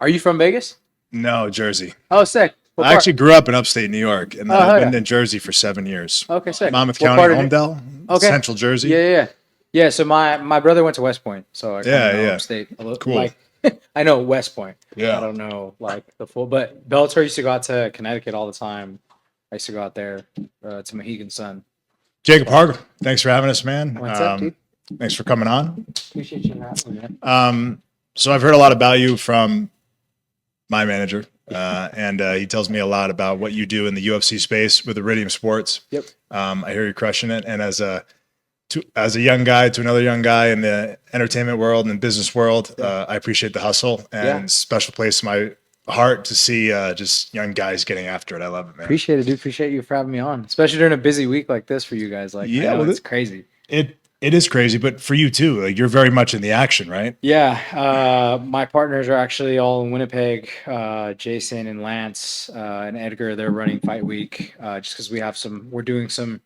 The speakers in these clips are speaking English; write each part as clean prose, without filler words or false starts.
Are you from Vegas? No, Jersey. Oh, sick. What I part? actually grew up in upstate New York, and then Oh, I've hell been yeah. in Jersey for 7 years. Okay, sick. Monmouth What County, part of it? Homedale, Okay. Central Jersey. Yeah, yeah, yeah. Yeah, so my brother went to West Point, so I kind of Yeah, know yeah. upstate a little. Cool. Like, I know West Point. I Yeah. don't know like the full, but Bellator used to go out to Connecticut all the time. I used to go out there to Mohegan Sun. Jacob Parga, thanks for having us, man. What's up, dude? Thanks for coming on. Appreciate you having me, man. So I've heard a lot about you from my manager, and he tells me a lot about what you do in the UFC space with Iridium Sports. Yep. I hear you're crushing it, and as a young guy to another young guy in the entertainment world and business world, I appreciate the hustle, and Yeah. special place in my heart to see just young guys getting after it. I love it, man. Appreciate it, dude. Appreciate you for having me on, especially during a busy week like this for you guys. Like, I Yeah, know well, it's crazy. it is crazy, but for you too, like you're very much in the action, right? Yeah, my partners are actually all in Winnipeg. Jason and Lance and Edgar, they're running Fight Week just because we're doing some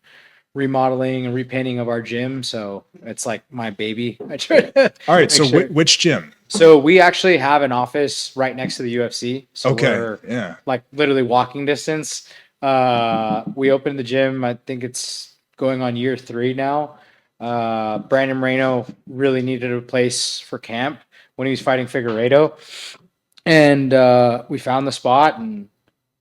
remodeling and repainting of our gym, so it's like my baby. I try to All right, make so sure. which gym? So we actually have an office right next to the UFC, so Okay, we're yeah. like literally walking distance. We opened the gym. I think it's going on year 3 now. Brandon Moreno really needed a place for camp when he was fighting Figueiredo, and we found the spot, and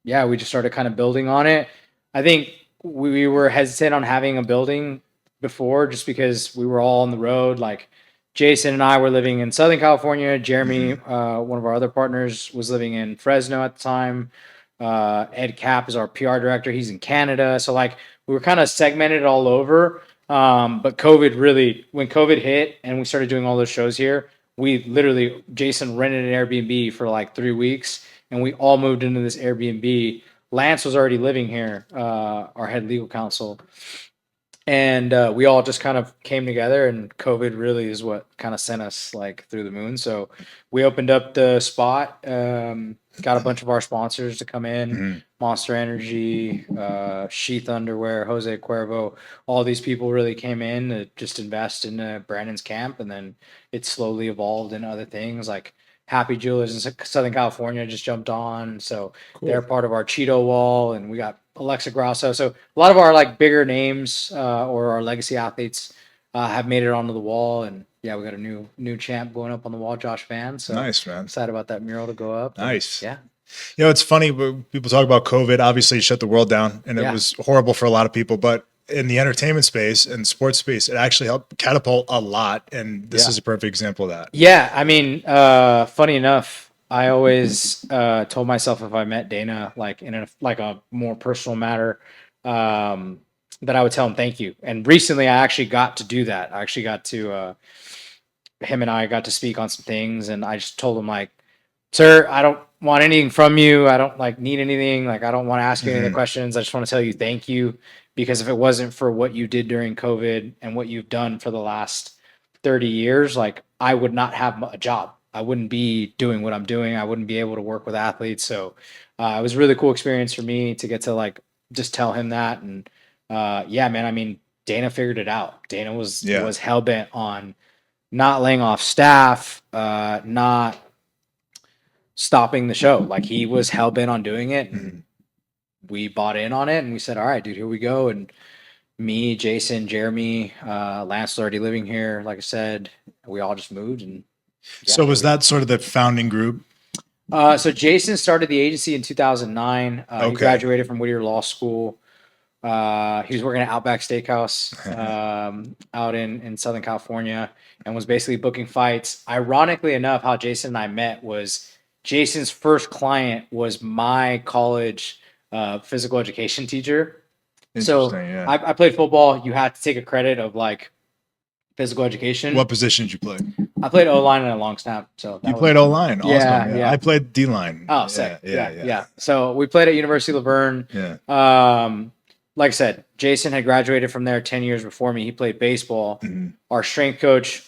yeah, we just started kind of building on it. I think we were hesitant on having a building before just because we were all on the road. Like Jason and I were living in Southern California. Jeremy, one of our other partners, was living in Fresno at the time. Ed Cap is our PR director. He's in Canada. So like we were kind of segmented all over. But when COVID hit and we started doing all those shows here, we literally, Jason rented an Airbnb for like 3 weeks and we all moved into this Airbnb. Lance was already living here, our head legal counsel, and we all just kind of came together. And COVID really is what kind of sent us like through the moon. So we opened up the spot, got a bunch of our sponsors to come in, Monster Energy, Sheath Underwear, Jose Cuervo. All these people really came in to just invest in Brandon's camp, and then it slowly evolved into other things like Happy Jewelers in Southern California just jumped on. So they're part of our Cheeto wall, and we got Alexa Grasso. So a lot of our like bigger names or our legacy athletes have made it onto the wall. And yeah, we got a new champ going up on the wall, Josh Van. So Nice, man. excited about that mural to go up. Nice. Yeah. You know, it's funny when people talk about COVID. Obviously, it shut the world down, and it Yeah. was horrible for a lot of people. But in the entertainment space and sports space, it actually helped catapult a lot. And this is a perfect example of that. Yeah, I mean, funny enough, I always told myself if I met Dana like in a more personal matter, that I would tell him thank you. And recently, I actually got to do that. I actually got to him and I got to speak on some things, and I just told him like, "Sir, I don't want anything from you. I don't like need anything. Like, I don't want to ask you any other questions. I just want to tell you thank you because if it wasn't for what you did during COVID and what you've done for the last 30 years, like I would not have a job. I wouldn't be doing what I'm doing. I wouldn't be able to work with athletes. So it was a really cool experience for me to get to like just tell him that. And yeah, man, I mean, Dana figured it out. Dana was hell bent on not laying off staff, not stopping the show. Like he was hell bent on doing it. And we bought in on it and we said, all right, dude, here we go. And me, Jason, Jeremy, Lance was already living here. Like I said, we all just moved. And yeah, so was that sort of the founding group? So Jason started the agency in 2009. He graduated from Whittier Law School. He was working at Outback Steakhouse out in Southern California and was basically booking fights. Ironically enough, how Jason and I met was Jason's first client was my college physical education teacher. So I played football. You had to take a credit of like physical education. What position did you play? I played O-line and a long snap. So you played O-line. Awesome. Yeah. I played D-line. Oh, sick. Yeah. So we played at University of Laverne. Yeah. Like I said, Jason had graduated from there 10 years before me. He played baseball. Our strength coach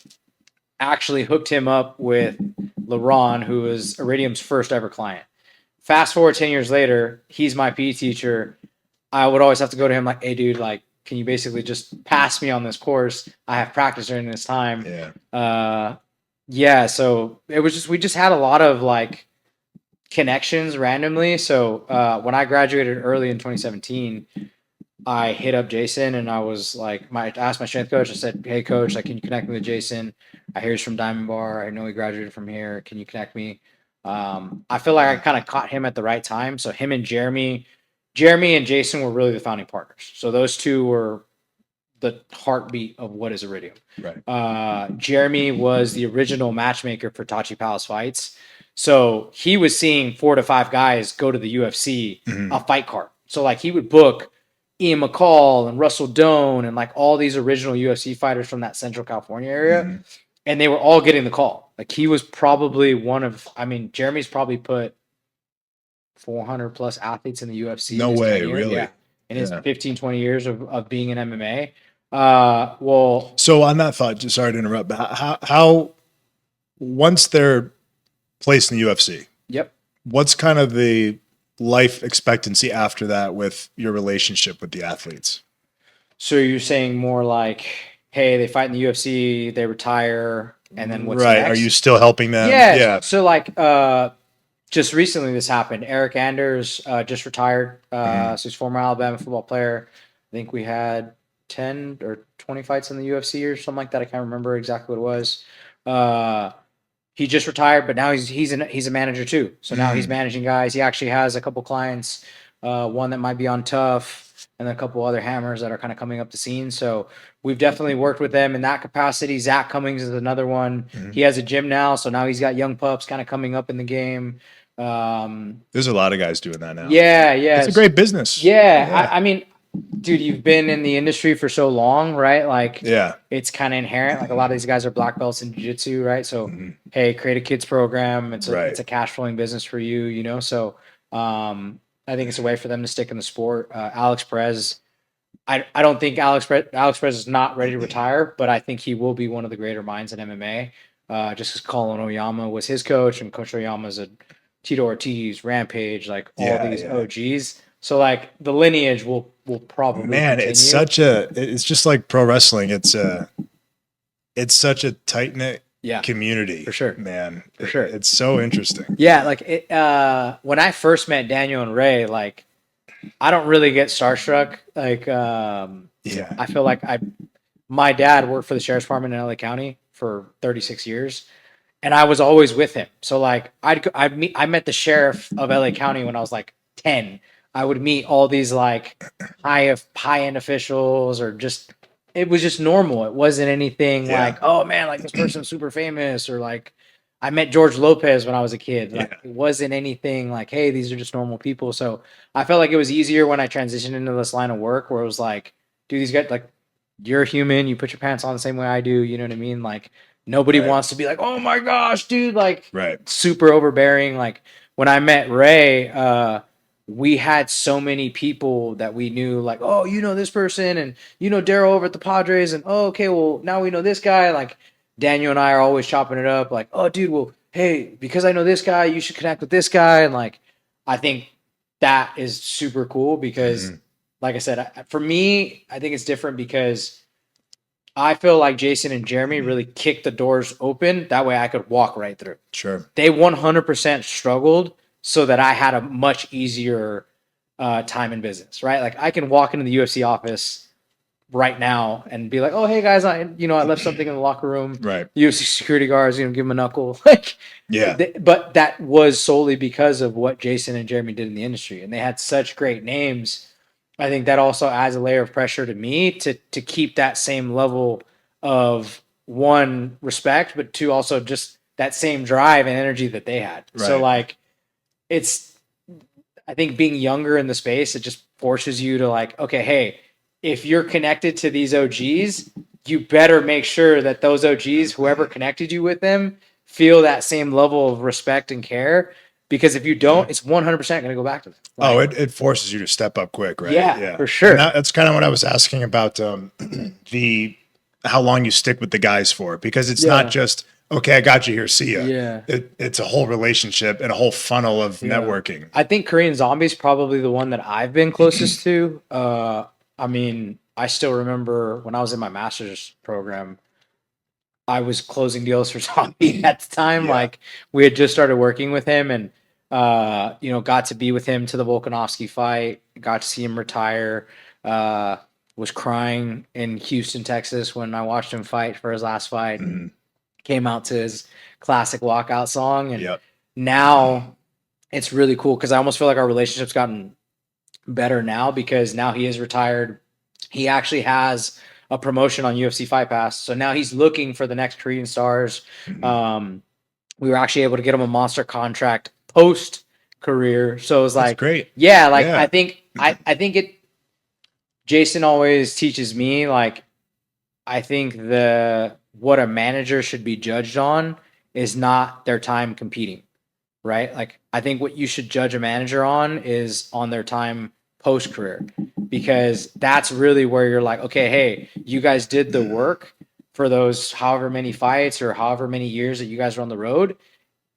actually hooked him up with LaRon, who was Iridium's first ever client. Fast forward 10 years later, he's my PE teacher. I would always have to go to him like, hey, dude, like, can you basically just pass me on this course? I have practice during this time. Yeah. So it was we just had a lot of like connections randomly. So when I graduated early in 2017, I hit up Jason and I was like, I asked my strength coach. I said, "Hey, coach, like, can you connect me with Jason? I hear he's from Diamond Bar. I know he graduated from here. Can you connect me?" I feel like I kind of caught him at the right time. So him and Jeremy and Jason were really the founding partners. So those two were the heartbeat of what is Iridium. Right. Jeremy was the original matchmaker for Tachi Palace Fights. So he was seeing 4 to 5 guys go to the UFC a fight card. So like he would book Ian McCall and Russell Doan and like all these original UFC fighters from that Central California area. And they were all getting the call. Like he was probably Jeremy's probably put 400 plus athletes in the UFC. No in his way, tenure. really? Yeah. In his Yeah. 15, 20 years of being in MMA. So on that thought, just sorry to interrupt, but how once they're placed in the UFC, Yep. what's kind of the life expectancy after that with your relationship with the athletes? So you're saying more like, hey, they fight in the UFC, they retire, and then what's Right. next? Are you still helping them? Yeah. Yeah. So like, just recently this happened. Eric Anders just retired. So he's a former Alabama football player. I think we had 10 or 20 fights in the UFC or something like that. I can't remember exactly what it was. He just retired, but now he's a manager too. So now he's managing guys. He actually has a couple clients, one that might be on Tough, and a couple other hammers that are kind of coming up the scene. So we've definitely worked with them in that capacity. Zach Cummings is another one. He has a gym now, so now he's got young pups kind of coming up in the game. There's a lot of guys doing that now. Yeah. It's a great business. Yeah. I mean, dude, you've been in the industry for so long, right? Like, Yeah. it's kind of inherent. Like a lot of these guys are black belts in jiu-jitsu, right? So, hey, create a kids program. It's a cash flowing business for you, you know? So, I think it's a way for them to stick in the sport. Alex Perez, I don't think Alex Perez is not ready to retire, but I think he will be one of the greater minds in MMA. Just because Colin Oyama was his coach, and Coach Oyama's a Tito Ortiz, Rampage, like all these OGs. So like the lineage will probably continue. It's just like pro wrestling. It's such a tight knit community for sure, man. For sure, it's so interesting. Yeah, like when I first met Daniel and Ray, like I don't really get starstruck. Like I feel like my dad worked for the sheriff's department in LA County for 36 years. And I was always with him. So like I met the sheriff of LA County when I was like 10. I would meet all these like high end officials, or just it was just normal. It wasn't anything like, oh man, like this person's super famous, or like I met George Lopez when I was a kid. Like it wasn't anything like, hey, these are just normal people. So I felt like it was easier when I transitioned into this line of work, where it was like, dude, these guys, like, you're human, you put your pants on the same way I do, you know what I mean? Like nobody wants to be like, oh my gosh, dude, like super overbearing. Like when I met Ray, we had so many people that we knew, like, oh, you know this person, and you know Daryl over at the Padres, and oh, okay, well now we know this guy. Like Daniel and I are always chopping it up, like, oh, dude, well, hey, because I know this guy, you should connect with this guy. And like, I think that is super cool because, like I said, for me, I think it's different because I feel like Jason and Jeremy really kicked the doors open. That way I could walk right through. Sure. They 100% struggled so that I had a much easier time in business, right? Like I can walk into the UFC office right now and be like, oh, hey guys, I left something in the locker room. Right. UFC security guards, give them a knuckle. Like, but that was solely because of what Jason and Jeremy did in the industry. And they had such great names. I think that also adds a layer of pressure to me to keep that same level of, one, respect, but two, also just that same drive and energy that they had. Right. So like I think being younger in the space, it just forces you to like, okay, hey, if you're connected to these OGs, you better make sure that those OGs, whoever connected you with them, feel that same level of respect and care. Because if you don't, it's 100% going to go back to them. Like, it forces you to step up quick, right? Yeah. For sure. And that's kind of what I was asking about how long you stick with the guys for, because it's not just, okay, I got you here, see ya. Yeah. It's a whole relationship and a whole funnel of networking. I think Korean Zombie is probably the one that I've been closest to. I mean, I still remember when I was in my master's program, I was closing deals for Zombie at the time. Like we had just started working with him, and Got to be with him to the Volkanovski fight, got to see him retire. Was crying in Houston, Texas when I watched him fight for his last fight. Mhm. Came out to his classic walkout song. And Yep. now it's really cool because I almost feel like our relationship's gotten better now because now he is retired. He actually has a promotion on UFC Fight Pass. So now he's looking for the next Korean stars. Mhm. We were actually able to get him a monster contract post career. So it was That's like, great. yeah, like Yeah. I think it, Jason always teaches me, like, I think what a manager should be judged on is not their time competing, right? Like, I think what you should judge a manager on is on their time post career, because that's really where you're like, okay, hey, you guys did the work for those however many fights or however many years that you guys were on the road.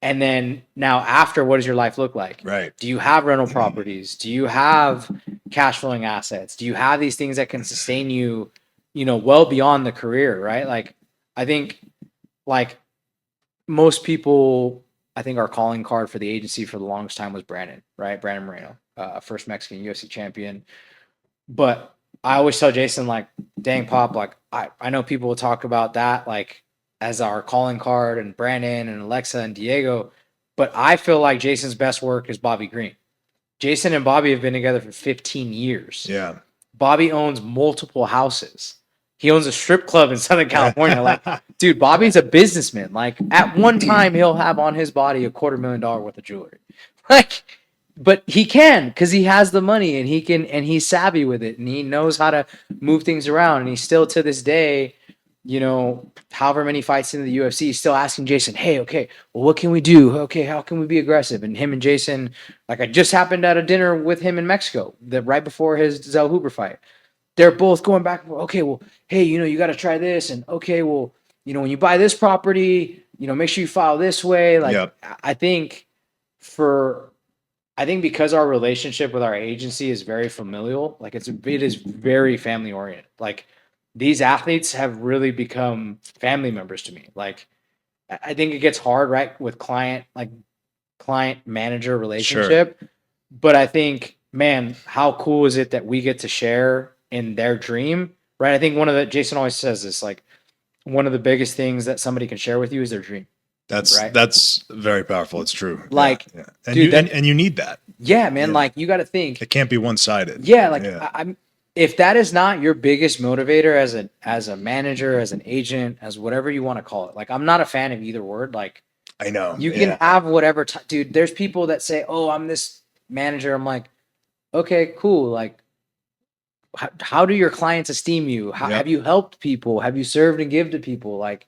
And then now after, what does your life look like? Right. Do you have rental properties? Do you have cash flowing assets? Do you have these things that can sustain you, well beyond the career, right? Like, I think, like, most people, I think our calling card for the agency for the longest time was Brandon, right? Brandon Moreno, first Mexican UFC champion. But I always tell Jason, like, dang, Pop, like, I know people will talk about that, like, as our calling card, and Brandon and Alexa and Diego. But I feel like Jason's best work is Bobby Green. Jason and Bobby have been together for 15 years. Yeah. Bobby owns multiple houses. He owns a strip club in Southern California. Like, dude, Bobby's a businessman. Like, at one time, he'll have on his body $250,000 worth of jewelry. Like, but he can, because he has the money, and he's savvy with it, and he knows how to move things around. And he's still, to this day, however many fights into the UFC, he's still asking Jason, hey, okay, well, what can we do? Okay, how can we be aggressive? And him and Jason, like, I just happened at a dinner with him in Mexico, right before his Zell Huber fight. They're both going back and forth. Okay, well, hey, you got to try this. And okay, well, when you buy this property, make sure you file this way. Like, Yep. I think because our relationship with our agency is very familial, like, it is very family oriented. Like, these athletes have really become family members to me. Like, I think it gets hard, right, with client manager relationship. Sure. But I think, man, how cool is it that we get to share in their dream, right? I think Jason always says this, like, one of the biggest things that somebody can share with you is their dream. That's very powerful. It's true. Like, yeah. And dude, and you need that. Yeah, man. Yeah. Like, you got to think. It can't be one-sided. Yeah, like, I'm. If that is not your biggest motivator as a manager, as an agent, as whatever you want to call it, like, I'm not a fan of either word. Like, I know you can have whatever, dude. There's people that say, "Oh, I'm this manager." I'm like, okay, cool. Like, how do your clients esteem you? How have you helped people? Have you served and give to people? Like,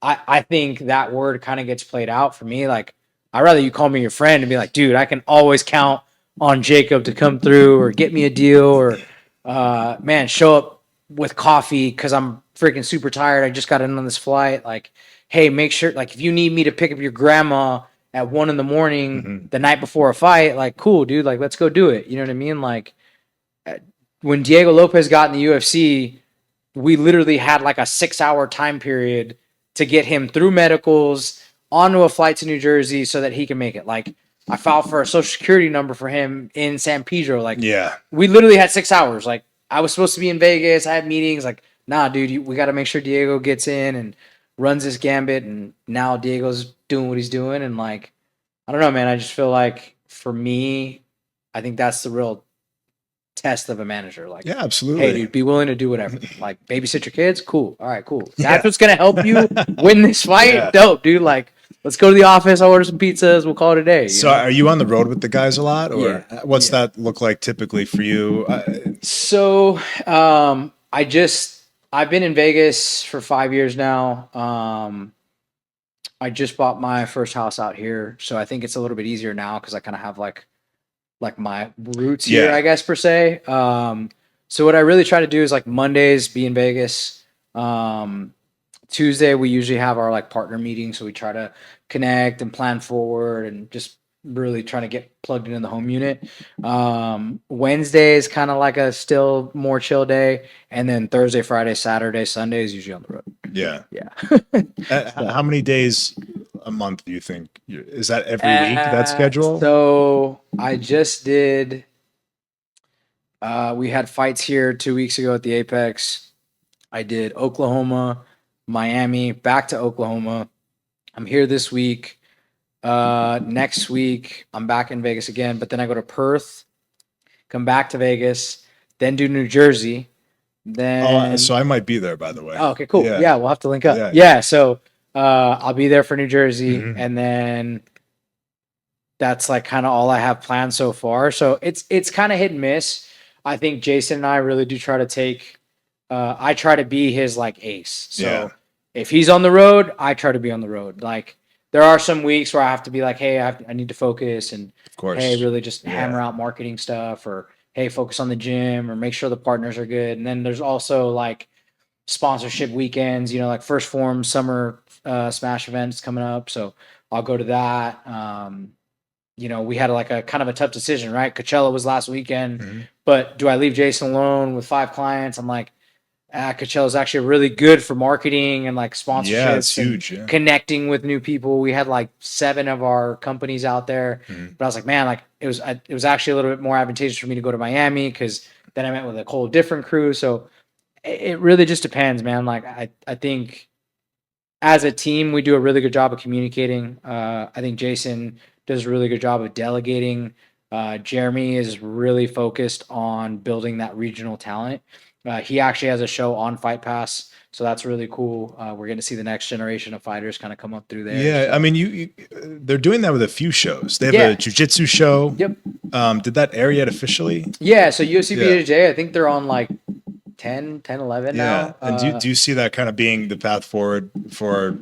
I think that word kind of gets played out for me. Like, I'd rather you call me your friend and be like, dude, I can always count on Jacob to come through or get me a deal, or man, show up with coffee because I'm freaking super tired. I just got in on this flight. Like, hey, make sure, like, if you need me to pick up your grandma at 1 a.m. the night before a fight, like, cool, dude, like, let's go do it. You know what I mean? Like, when Diego Lopez got in the UFC, we literally had like a 6-hour time period to get him through medicals, onto a flight to New Jersey so that he can make it. Like, I filed for a social security number for him in San Pedro. Like, we literally had 6 hours. Like, I was supposed to be in Vegas. I had meetings. Like, nah, dude, we got to make sure Diego gets in and runs this gambit. And now Diego's doing what he's doing. And, like, I don't know, man. I just feel like, for me, I think that's the real test of a manager. Like, yeah, absolutely. Hey, dude, be willing to do whatever. Like, babysit your kids. Cool. All right, cool. That's what's going to help you win this fight. Yeah. Dope, dude. Like, let's go to the office. I'll order some pizzas. We'll call it a day. So are you on the road with the guys a lot, or what's that look like typically for you? So, I've been in Vegas for 5 years now. I just bought my first house out here. So I think it's a little bit easier now because I kind of have like my roots here, I guess, per se. So what I really try to do is, like, Mondays be in Vegas. Tuesday we usually have our, like, partner meeting, so we try to connect and plan forward and just really trying to get plugged into the home unit. Wednesday is kind of like a still more chill day, and then Thursday, Friday, Saturday, Sunday is usually on the road. Yeah. Yeah. How many days a month do you think? Is that every week, that schedule? So I just did. We had fights here 2 weeks ago at the Apex. I did Oklahoma, Miami, back to Oklahoma. I'm here this week. Next week, I'm back in Vegas again, but then I go to Perth, come back to Vegas, then do New Jersey. Oh, Then, so I might be there, by the way. oh, okay, cool. Yeah. Yeah, we'll have to link up. Yeah. Yeah, so I'll be there for New Jersey, Mhm. and then that's like kind of all I have planned so far. So it's kind of hit and miss. I think Jason and I really do try to take. I try to be his like ace. Yeah. So if he's on the road, I try to be on the road. Like there are some weeks where I have to be like, hey, I need to focus and Of course. hey, really just hammer Yeah. out marketing stuff or hey, focus on the gym or make sure the partners are good. And then there's also like sponsorship weekends, like First Form summer smash events coming up. So I'll go to that. We had like a kind of a tough decision, right? Coachella was last weekend, Mhm. but do I leave Jason alone with 5 clients? I'm like, Coachella is actually really good for marketing and like Yeah, it's sponsorships and huge. Yeah. connecting with new people. We had like 7 of our companies out there, Mhm. but I was like, man, like it was actually a little bit more advantageous for me to go to Miami because then I met with a whole different crew. So it really just depends, man. Like I think as a team, we do a really good job of communicating. I think Jason does a really good job of delegating. Jeremy is really focused on building that regional talent. He actually has a show on Fight Pass, so that's really cool. We're going to see the next generation of fighters kind of come up through there. Yeah, So. I mean, they're doing that with a few shows. They have Yeah. a jujitsu show. Yep. Did that air yet officially? Yeah. So UFC Yeah. BJJ, I think they're on like 10, 11 Yeah. now. And do you see that kind of being the path forward for?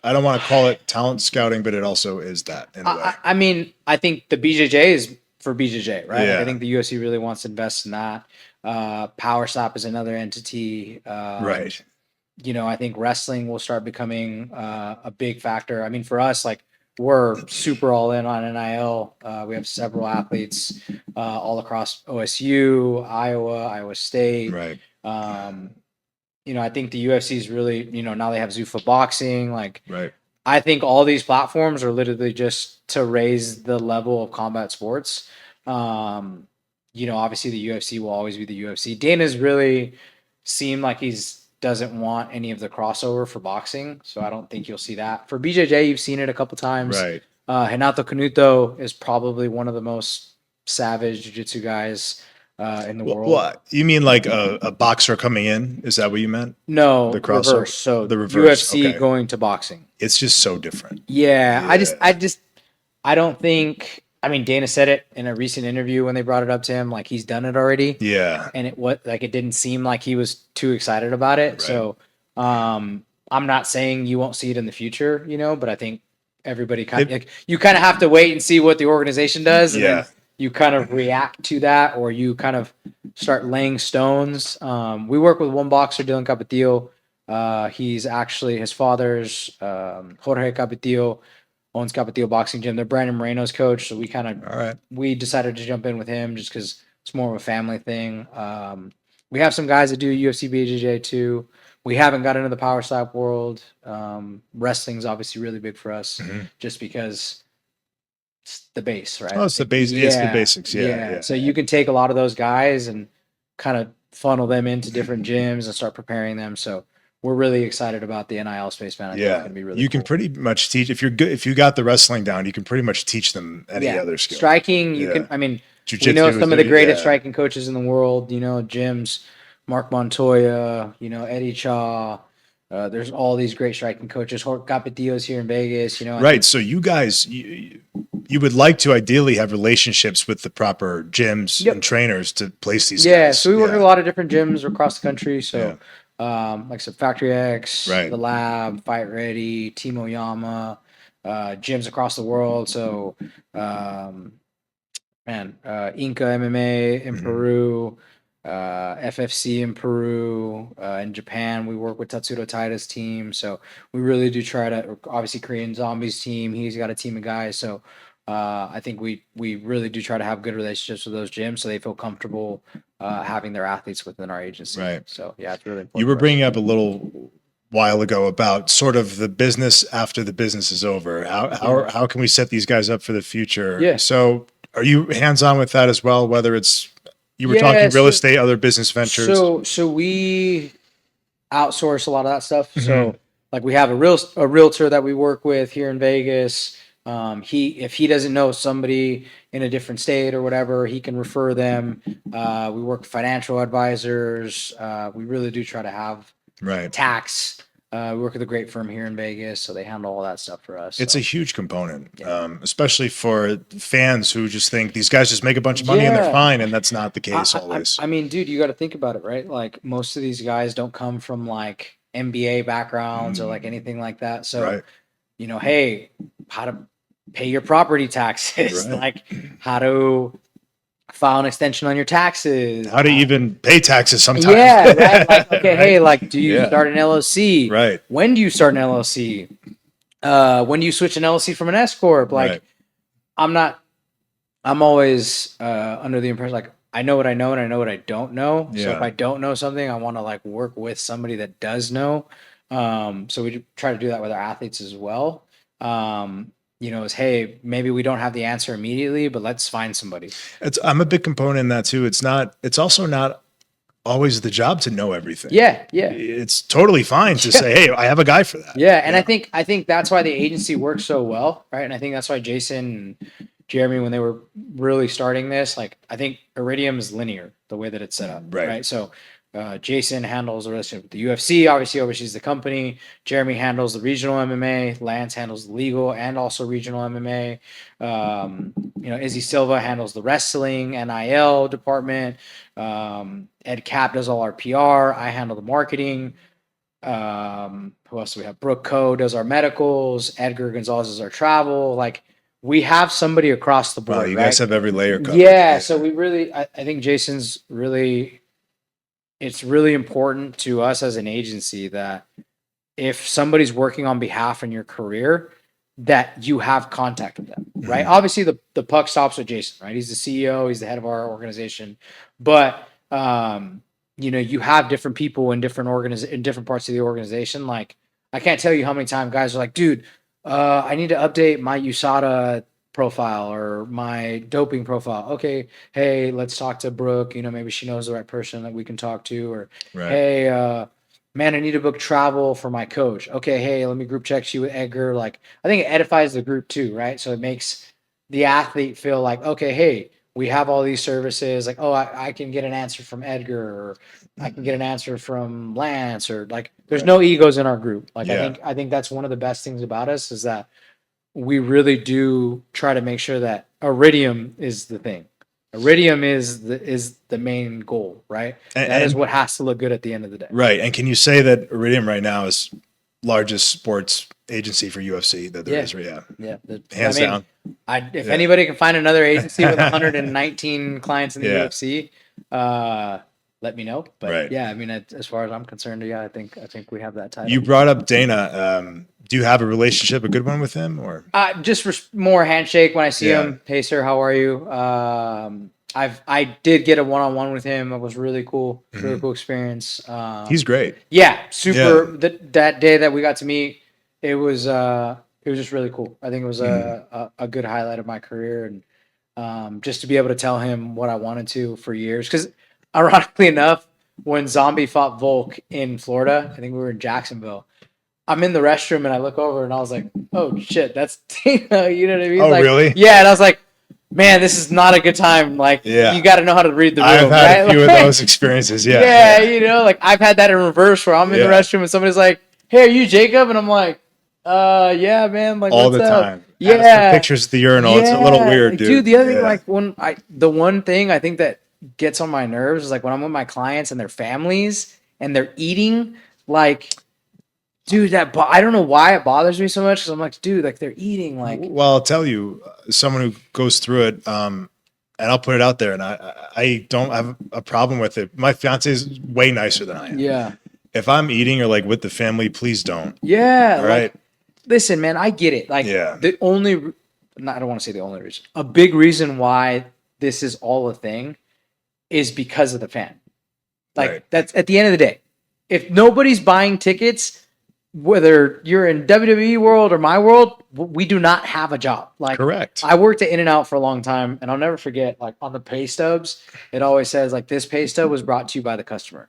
I don't want to call it talent scouting, but it also is that in a way. I mean, I think the BJJ is for BJJ, right? Like I Yeah. think the UFC really wants to invest in that. Power Slap is another entity. Right. I think wrestling will start becoming a big factor. I mean, for us, like we're super all in on NIL. We have several athletes all across OSU, Iowa State. Right. I think the UFC is really, now they have Zuffa boxing. Like, Right. I think all these platforms are literally just to raise the level of combat sports. Obviously the UFC will always be the UFC. Dana's really seemed like he's doesn't want any of the crossover for boxing, so I don't think you'll see that. For BJJ, you've seen it a couple times. Right. Renato Canuto is probably one of the most savage jiu-jitsu guys in the world. What you mean, like a boxer coming in? Is that what you meant? No, The crossover? reverse. So The reverse, UFC okay. going to boxing. It's just so different. Yeah, Yeah. I don't think. I mean, Dana said it in a recent interview when they brought it up to him, like he's done it already, Yeah. and it didn't seem like he was too excited about it. Right. So, I'm not saying you won't see it in the future, but I think everybody you kind of have to wait and see what the organization does, and Yeah. then you kind of react to that, or you kind of start laying stones. We work with one boxer, Dylan Capetillo. He's actually his father's Jorge Capetillo owns Capetillo Boxing Gym. They're Brandon Moreno's coach, so All right. we decided to jump in with him just because it's more of a family thing. We have some guys that do UFC BJJ too. We haven't got into the power slap world. Wrestling's obviously really big for us, Mhm. just because it's the base, right? Oh, it's the base. It's the basics. Yeah. So you can take a lot of those guys and kind of funnel them into different gyms and start preparing them. So we're really excited about the NIL space, man. I think it's Yeah. gonna be really You can cool. pretty much teach if you're good. If you got the wrestling down, you can pretty much teach them any other skill. Striking, you Yeah. can. I mean, Jiu-jitsu we know is some of the greatest yeah. striking coaches in the world. Jim's Mark Montoya. Eddie Chaw. There's all these great striking coaches. Jorge Capetillo's here in Vegas. I Right. think- So you guys, you would like to ideally have relationships with the proper gyms Yep. and trainers to place these Yeah, guys. so we work with a lot of different gyms across the country. So, Yeah. like I said, Factory X, Right. The Lab, Fight Ready, Team Oyama, gyms across the world. So, Inca MMA in Mhm. Peru, FFC in Peru, in Japan. We work with Tatsudo Taida's team. So we really do try to, obviously, Korean Zombies team. He's got a team of guys. So I think we really do try to have good relationships with those gyms so they feel comfortable having their athletes within our agency. Right. So yeah, it's really important. You were for us. bringing up a little while ago about sort of the business after the business is over. How can we set these guys up for the future? Yeah. So are you hands on with that as well? Whether it's you were Yeah, talking real so- estate, other business ventures. So we outsource a lot of that stuff. Mhm. So like we have a realtor that we work with here in Vegas. If he doesn't know somebody in a different state or whatever, he can refer them. We work with financial advisors. We really do try to have Right. tax. We work with a great firm here in Vegas, so they handle all that stuff for us. It's so. a huge component, especially for fans who just think these guys just make a bunch of money and they're Yeah. fine, and that's not the case always. I mean, dude, you got to think about it, right? Like most of these guys don't come from like MBA backgrounds or like anything like that. So, Right. you know, hey, how to pay your property taxes, Right. like how to file an extension on your taxes, How to even pay taxes sometimes. yeah, right. Like, okay, Right. hey, like, do you Yeah. start an LLC? Right. When do you start an LLC? When do you switch an LLC from an S corp? Like, Right. I'm always under the impression like I know what I know and I know what I don't know. So Yeah. if I don't know something, I want to like work with somebody that does know. So we try to do that with our athletes as well. You know, is hey, maybe we don't have the answer immediately, but let's find somebody. I'm a big component in that too. It's also not always the job to know everything. Yeah. It's totally fine to say, hey, I have a guy for that. Yeah, and I think that's why the agency works so well, right? And I think that's why Jason and Jeremy, when they were really starting this, like I think Iridium is linear the way that it's set up, Right. right? So Jason handles the relationship with the UFC, obviously oversees the company. Jeremy handles the regional MMA. Lance handles the legal and also regional MMA. You know, Izzy Silva handles the wrestling NIL department. Ed Cap does all our PR. I handle the marketing. Who else do we have? Brooke Coe does our medicals. Edgar Gonzalez does our travel. Like we have somebody across the board. Wow, you right? guys have every layer covered. Yeah, so we really, I think Jason's really, it's really important to us as an agency that if somebody's working on behalf in your career, that you have contact with them, right? Obviously, the puck stops with Jason, right? He's the CEO, he's the head of our organization, but you know, you have different people in different in different parts of the organization. Like, I can't tell you how many times guys are like, dude, I need to update my USADA profile or my doping profile. Okay, hey, let's talk to Brooke. You know, maybe she knows the right person that we can talk to. Or Right. hey, man, I need to book travel for my coach. Okay, hey, let me group check you with Edgar. Like, I think it edifies the group too, right? So it makes the athlete feel like, okay, hey, we have all these services. Like, oh, I can get an answer from Edgar, or I can get an answer from Lance, or like, there's no egos in our group. Like, Yeah. I think that's one of the best things about us is that we really do try to make sure that Iridium is the thing. Iridium is the main goal, right? That is what has to look good at the end of the day. Right. And can you say that Iridium right now is largest sports agency for UFC that there is? Yeah. Yeah. Hands down. If anybody can find another agency with 119 clients in the Yeah. UFC, let me know. But Right. yeah, I mean, as far as I'm concerned, yeah, I think we have that title. You brought up Dana. Do you have a relationship, a good one with him, or? Just more handshake when I see Yeah. him. Hey, sir, how are you? I did get a one-on-one with him. It was really cool. Really cool experience. He's great. Yeah, super. That day that we got to meet, it was just really cool. I think it was a good highlight of my career, and just to be able to tell him what I wanted to for years. Because ironically enough, when Zombie fought Volk in Florida, I think we were in Jacksonville. I'm in the restroom and I look over and I was like, "Oh shit, that's Dana." You know what I mean? Oh, like, really? Yeah, and I was like, "Man, this is not a good time." Like, Yeah. you got to know how to read the room. I've had right? a few Like, of those experiences. Yeah. yeah, you know, like I've had that in reverse where I'm in the Yeah. restroom and somebody's like, "Hey, are you Jacob?" And I'm like, yeah, man." Like, All what's the up? time. Yeah. Ask for pictures at the urinal. It's a little Yeah. weird, dude. Dude, the other thing, Yeah. like the one thing I think that gets on my nerves is like when I'm with my clients and their families and they're eating, like, dude, I don't know why it bothers me so much because I'm like, dude, like they're eating, like, Well, I'll tell you, someone who goes through it, and I'll put it out there, and I don't have a problem with it. My fiance is way nicer than I am. yeah, If I'm eating or like with the family, please don't. yeah. All like, right. listen, man, I get it. Like, Yeah. the only I don't want to say the only reason, a big reason why this is all a thing is because of the fan. Like Right. that's at the end of the day. If nobody's buying tickets, whether you're in WWE world or my world, we do not have a job. Like Correct. I worked at In-N-Out for a long time, and I'll never forget, like on the pay stubs, it always says like this pay stub was brought to you by the customer.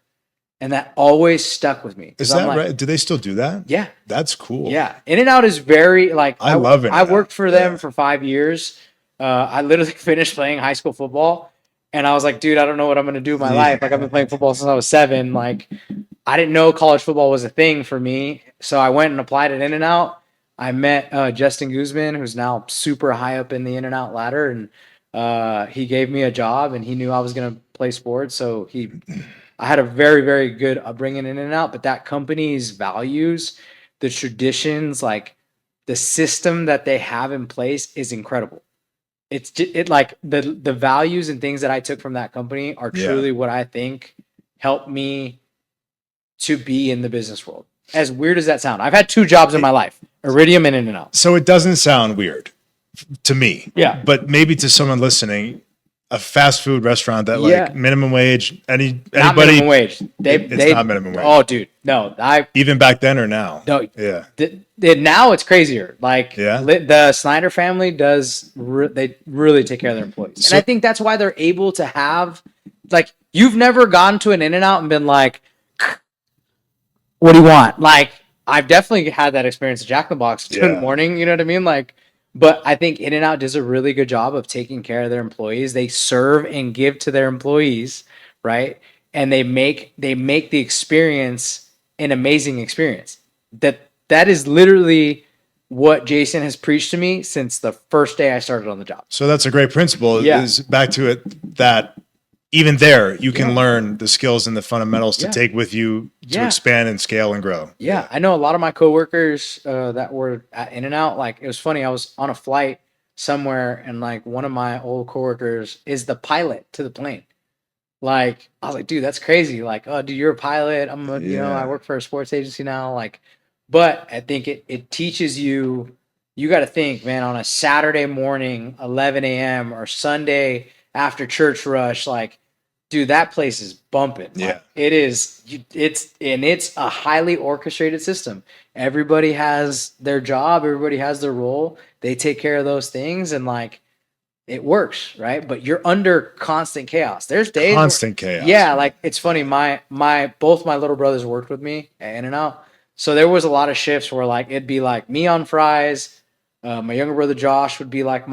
And that always stuck with me. Is I'm that like, right? Do they still do that? yeah. That's cool. Yeah. In-N-Out is very like I love I In-N-Out. worked for them Yeah. for 5 years. I literally finished playing high school football. And I was like, dude, I don't know what I'm going to do with my life. Like, I've been playing football since I was 7. Like, I didn't know college football was a thing for me. So I went and applied at In-N-Out. I met Justin Guzman, who's now super high up in the In-N-Out ladder. And he gave me a job, and he knew I was going to play sports. So I had a very, very good upbringing in In-N-Out. But that company's values, the traditions, like the system that they have in place is incredible. It's just, like the values and things that I took from that company are truly what I think helped me to be in the business world. As weird as that sound, I've had 2 jobs in my life: Iridium and In-N-Out. So it doesn't sound weird to me. Yeah. But maybe to someone listening, a fast food restaurant that Yeah. like minimum wage, Not anybody minimum wage. it's not minimum wage. Oh, dude, no, Even back then or now? no. Yeah. Now it's crazier. Like Yeah. the Snyder family does, they really take care of their employees, So- and I think that's why they're able to have, like, you've never gone to an In-N-Out and been like, "What do you want?" Like, I've definitely had that experience at Jack in the Box in the morning. You know what I mean? Like, but I think In-N-Out does a really good job of taking care of their employees. They serve and give to their employees, right? And they make the experience an amazing experience. That is literally what Jason has preached to me since the first day I started on the job. So that's a great principle. Yeah. Is back to it that even there you can learn the skills and the fundamentals to take with you to expand and scale and grow. Yeah, I know a lot of my coworkers that were at In-N-Out. Like, it was funny. I was on a flight somewhere, and like one of my old coworkers is the pilot to the plane. Like, I was like, dude, that's crazy. Like, oh, dude, you're a pilot. I work for a sports agency now. Like, but I think it teaches you. You got to think, man, on a Saturday morning, 11 a.m. or Sunday after church rush, like, dude, that place is bumping. Yeah. Like, it is. It's a highly orchestrated system. Everybody has their job. Everybody has their role. They take care of those things, and like, it works, right? But you're under constant chaos. There's days Constant chaos. Yeah, like, it's funny. Both my little brothers worked with me at In-N-Out, so there was a lot of shifts where like it'd be like me on fries. My younger brother Josh would be like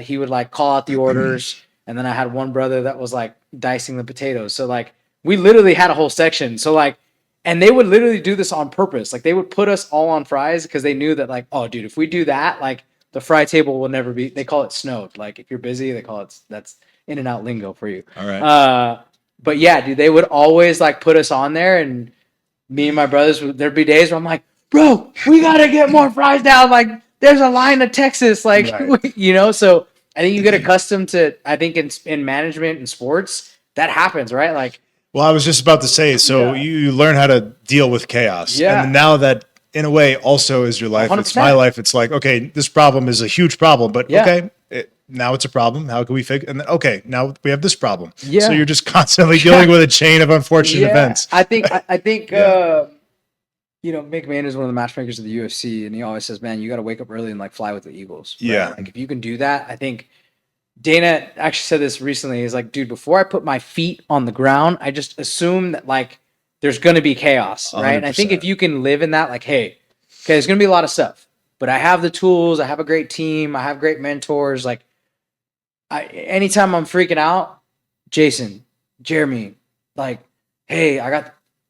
he would like call out the orders. And then I had one brother that was like dicing the potatoes. So like we literally had a whole section. So like, and they would literally do this on purpose. Like they would put us all on fries because they knew that like, oh dude, if we do that, like the fry table will never be, they call it snowed. Like if you're busy, they call it, that's In-N-Out lingo for you. All right. But yeah, dude, they would always like put us on there, and me and my brothers, there'd be days where I'm like, bro, we got to get more fries down. Like there's a line to Texas, like, Right. So I think you get accustomed to, I think in management and sports, that happens, right? Like, Well, I was just about to say, so you learn how to deal with chaos. Yeah. And now that, in a way, also is your life. 100%. It's my life. It's like, okay, this problem is a huge problem, but okay, now it's a problem. How can we fix it? And then, okay, now we have this problem. Yeah. So you're just constantly dealing with a chain of unfortunate events. I think McMahon is one of the matchmakers of the UFC, and he always says, man, you got to wake up early and like fly with the Eagles. Right? Yeah. Like if you can do that, I think Dana actually said this recently. He's like, dude, before I put my feet on the ground, I just assume that like there's going to be chaos, right? 100%. And I think if you can live in that, like, hey, okay, there's going to be a lot of stuff, but I have the tools. I have a great team. I have great mentors. Like, anytime I'm freaking out, Jason, Jeremy, like, hey,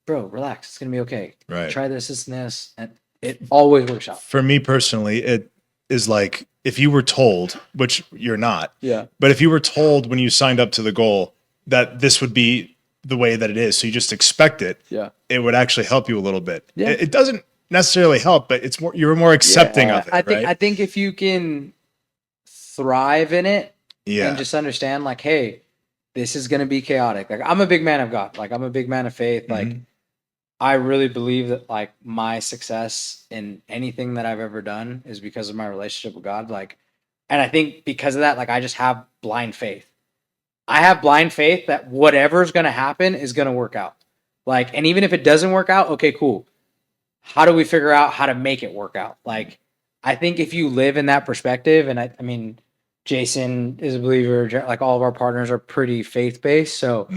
bro, relax. It's going to be okay. Right. Try this, and it always works out. For me personally, it is like if you were told, which you're not, Yeah. but if you were told when you signed up to the goal that this would be the way that it is, so you just expect it, it would actually help you a little bit. Yeah. It doesn't necessarily help, but it's more, you're more accepting of it. I think if you can thrive in it and just understand, like, hey, this is going to be chaotic. Like, I'm a big man of God. Like, I'm a big man of faith. Like, I really believe that like my success in anything that I've ever done is because of my relationship with God. Like, And I think because of that, like I just have blind faith. I have blind faith that whatever's going to happen is going to work out. Like, and even if it doesn't work out, okay, cool. How do we figure out how to make it work out? Like, I think if you live in that perspective, and I mean, Jason is a believer, like all of our partners are pretty faith based. So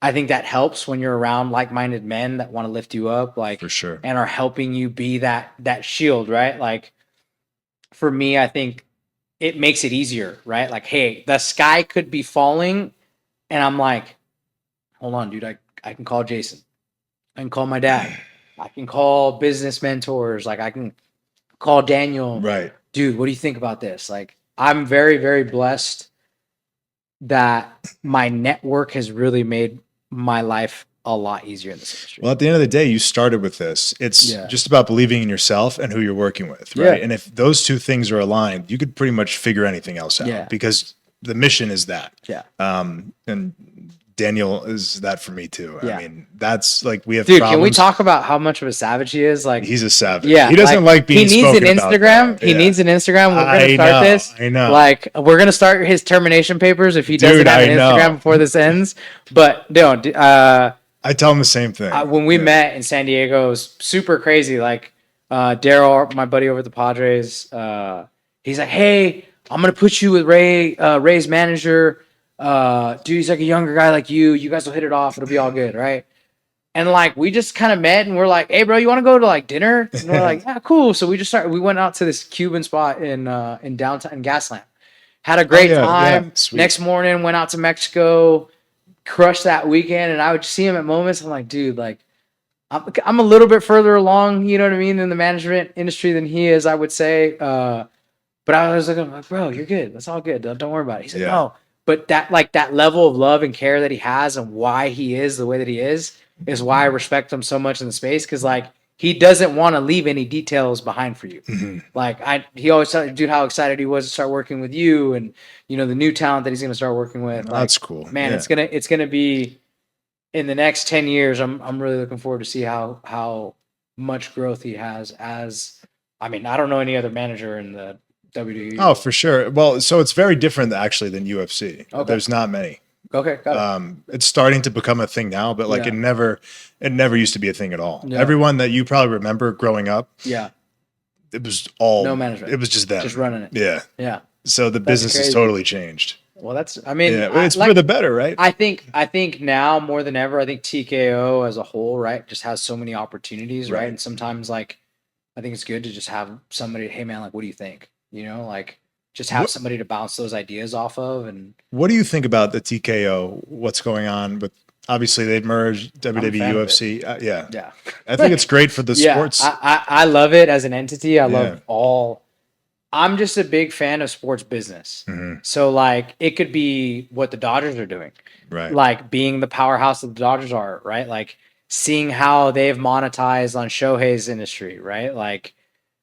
I think that helps when you're around like minded men that want to lift you up, like, For sure. and are helping you be that shield, right? Like, for me, I think it makes it easier, right? Like, hey, the sky could be falling, and I'm like, hold on, dude, I can call Jason. I can call my dad. I can call business mentors. Like I can call Daniel. Right. Dude, what do you think about this? Like I'm very, very blessed that my network has really made my life a lot easier in this industry. Well, at the end of the day, you started with this. It's just about believing in yourself and who you're working with, right? Yeah. And if those two things are aligned, you could pretty much figure anything else out because the mission is that. Yeah. And Daniel is that for me too. Yeah. I mean, that's like we have Dude, problems. can we talk about how much of a savage he is? Like he's a savage. Yeah. He doesn't like being he needs an spoken Instagram. about, He needs an Instagram. We're gonna start this. I know. Like we're gonna start his termination papers if he doesn't have an Instagram before this ends. But no, I tell him the same thing. When we met in San Diego, it was super crazy. Like Daryl, my buddy over at the Padres, he's like, "Hey, I'm gonna put you with Ray's manager. Dude, he's like a younger guy like you. You guys will hit it off. It'll be all good, right?" And like we just kind of met, and we're like, "Hey, bro, you want to go to like dinner?" And we're like, "Yeah, cool." So we just started. We went out to this Cuban spot in downtown in Gaslamp. Had a great time. Next morning, went out to Mexico. Crushed that weekend, and I would see him at moments. I'm like, dude, like, I'm a little bit further along, you know what I mean, in the management industry than he is, I would say. But I was looking like, bro, you're good. That's all good. Don't worry about it. He said, no. But that level of love and care that he has and why he is the way that he is why I respect him so much in the space. Cause like he doesn't want to leave any details behind for you. Like he always said, dude, how excited he was to start working with you and you know the new talent that he's going to start working with. Like, that's cool, man. It's gonna be in the next 10 years. I'm really looking forward to see how much growth he has. I don't know any other manager in the WWE. Oh, for sure. Well, so it's very different actually than UFC. Okay. There's not many. Okay, got it. It's starting to become a thing now, but like it never used to be a thing at all. Yeah. Everyone that you probably remember growing up, it was all no management. It was just them, just running it. Yeah. So the business has totally changed. Well, it's for the better, right? I think now more than ever, I think TKO as a whole, right, just has so many opportunities, right? And sometimes like I think it's good to just have somebody, hey man, like what do you think? You know, like just have somebody to bounce those ideas off of. And what do you think about the TKO? What's going on with? Obviously, they've merged WWE, UFC. Yeah. I think it's great for the sports. I love it as an entity. I love all. I'm just a big fan of sports business. So like it could be what the Dodgers are doing, right? Like being the powerhouse that the Dodgers are, right? Like seeing how they've monetized on Shohei's industry, right? Like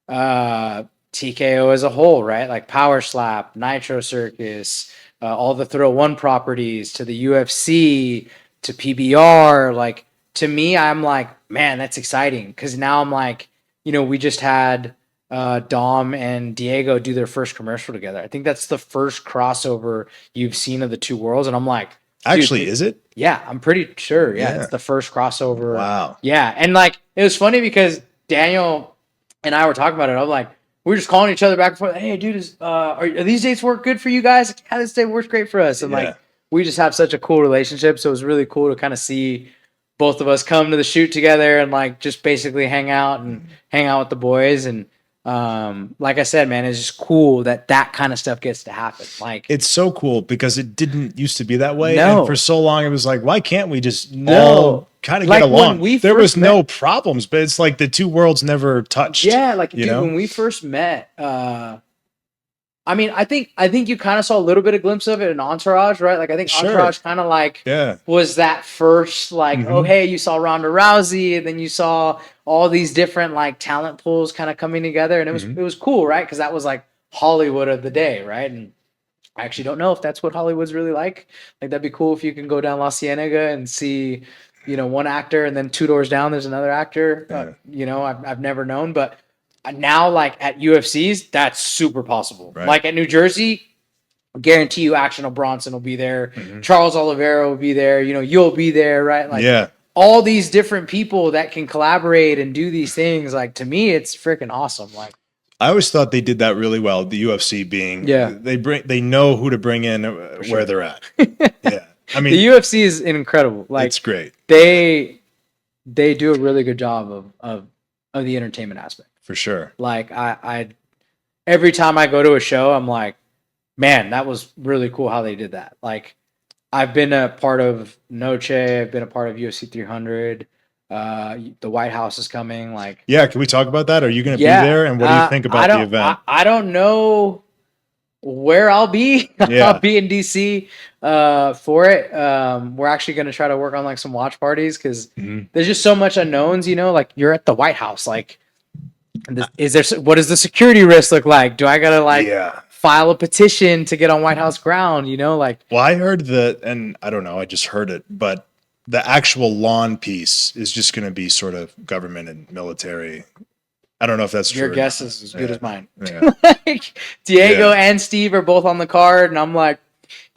TKO as a whole, right? Like Power Slap, Nitro Circus, all the Thrill One properties to the UFC to PBR. Like to me, I'm like, man, that's exciting because now I'm like, you know, we just had Dom and Diego do their first commercial together. I think that's the first crossover you've seen of the two worlds, and I'm like, actually, is it? Yeah, I'm pretty sure. Yeah, it's the first crossover. Wow. Yeah, and like it was funny because Daniel and I were talking about it. I'm like, we were just calling each other back and forth. Hey, dude, are these dates work good for you guys? Like, yeah, this date works great for us. And like, we just have such a cool relationship. So it was really cool to kind of see both of us come to the shoot together and like just basically hang out with the boys. And like I said, man, it's just cool that kind of stuff gets to happen. Like it's so cool because it didn't used to be that way. No. And for so long, it was like, why can't we just all kind of like get along? There was met, no problems, but it's like the two worlds never touched. Yeah, like dude, when we first met, I think you kind of saw a little bit of glimpse of it in Entourage, right? Like I think Entourage kind of like was that first like, oh hey, you saw Ronda Rousey, and then you saw all these different like talent pools kind of coming together, and it was cool, right? Because that was like Hollywood of the day, right? And I actually don't know if that's what Hollywood's really like. Like that'd be cool if you can go down La Cienega and see, you know, one actor, and then 2 doors down there's another actor. You know, I've never known, but now, like at UFCs, that's super possible. Right. Like at New Jersey, I guarantee you Action Bronson will be there. Mhm. Charles Oliveira will be there. You know, you'll be there, right? Like Yeah. all these different people that can collaborate and do these things. Like to me, it's freaking awesome. Like I always thought they did that really well. The UFC being, Yeah. they know who to bring in where sure. they're at. Yeah, I mean, the UFC is incredible. Like it's great they do a really good job of the entertainment aspect. for sure. Like I every time I go to a show, I'm like, man, that was really cool how they did that. Like I've been a part of Noche, I've been a part of UFC 300. The White House is coming. Like, Yeah, can we talk about that? Are you going to yeah, be there? And what do you think about the event? I don't know where I'll be. Yeah. I'll be in DC for it. We're actually going to try to work on like some watch parties because there's just so much unknowns. You know, like you're at the White House. Like, is there? What does the security risk look like? Do I gotta like? Yeah. File a petition to get on White House ground, you know, like. Well, I heard that, and I don't know, I just heard it, but the actual lawn piece is just going to be sort of government and military. I don't know if that's true. Your guess is as good as mine. Yeah. Like Diego and Steve are both on the card, and I'm like,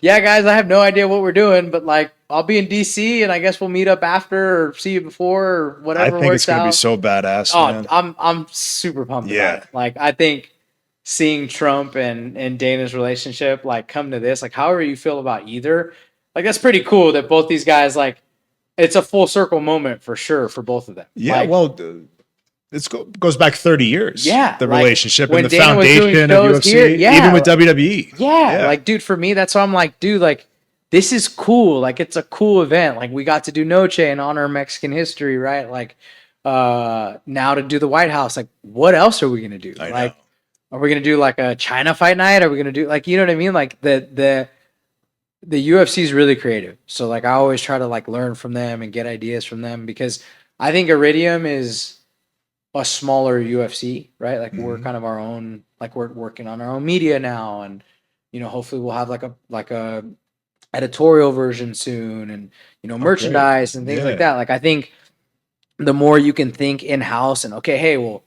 yeah, guys, I have no idea what we're doing, but like, I'll be in DC, and I guess we'll meet up after or see you before or whatever. I think it's going to be so badass. Oh, man. I'm super pumped about it. Like, I think seeing Trump and Dana's relationship like come to this, like however you feel about either, like that's pretty cool that both these guys, like it's a full circle moment for sure for both of them. Yeah, like, well, it goes back 30 years. Yeah, the like, relationship when and the Dana was doing foundation of shows UFC, here, yeah, even with WWE. Yeah, like dude, for me, that's why I'm like, dude, like this is cool. Like it's a cool event. Like we got to do Noche and honor Mexican history, right? Like now to do the White House, like what else are we gonna do? Like, are we gonna do like a China fight night? Are we gonna do like, you know what I mean? Like the UFC is really creative. So like I always try to like learn from them and get ideas from them because I think Iridium is a smaller UFC, right? Like we're kind of our own, like we're working on our own media now, and you know, hopefully we'll have like a editorial version soon, and you know, merchandise and things like that. Like I think the more you can think in house and okay, hey, well,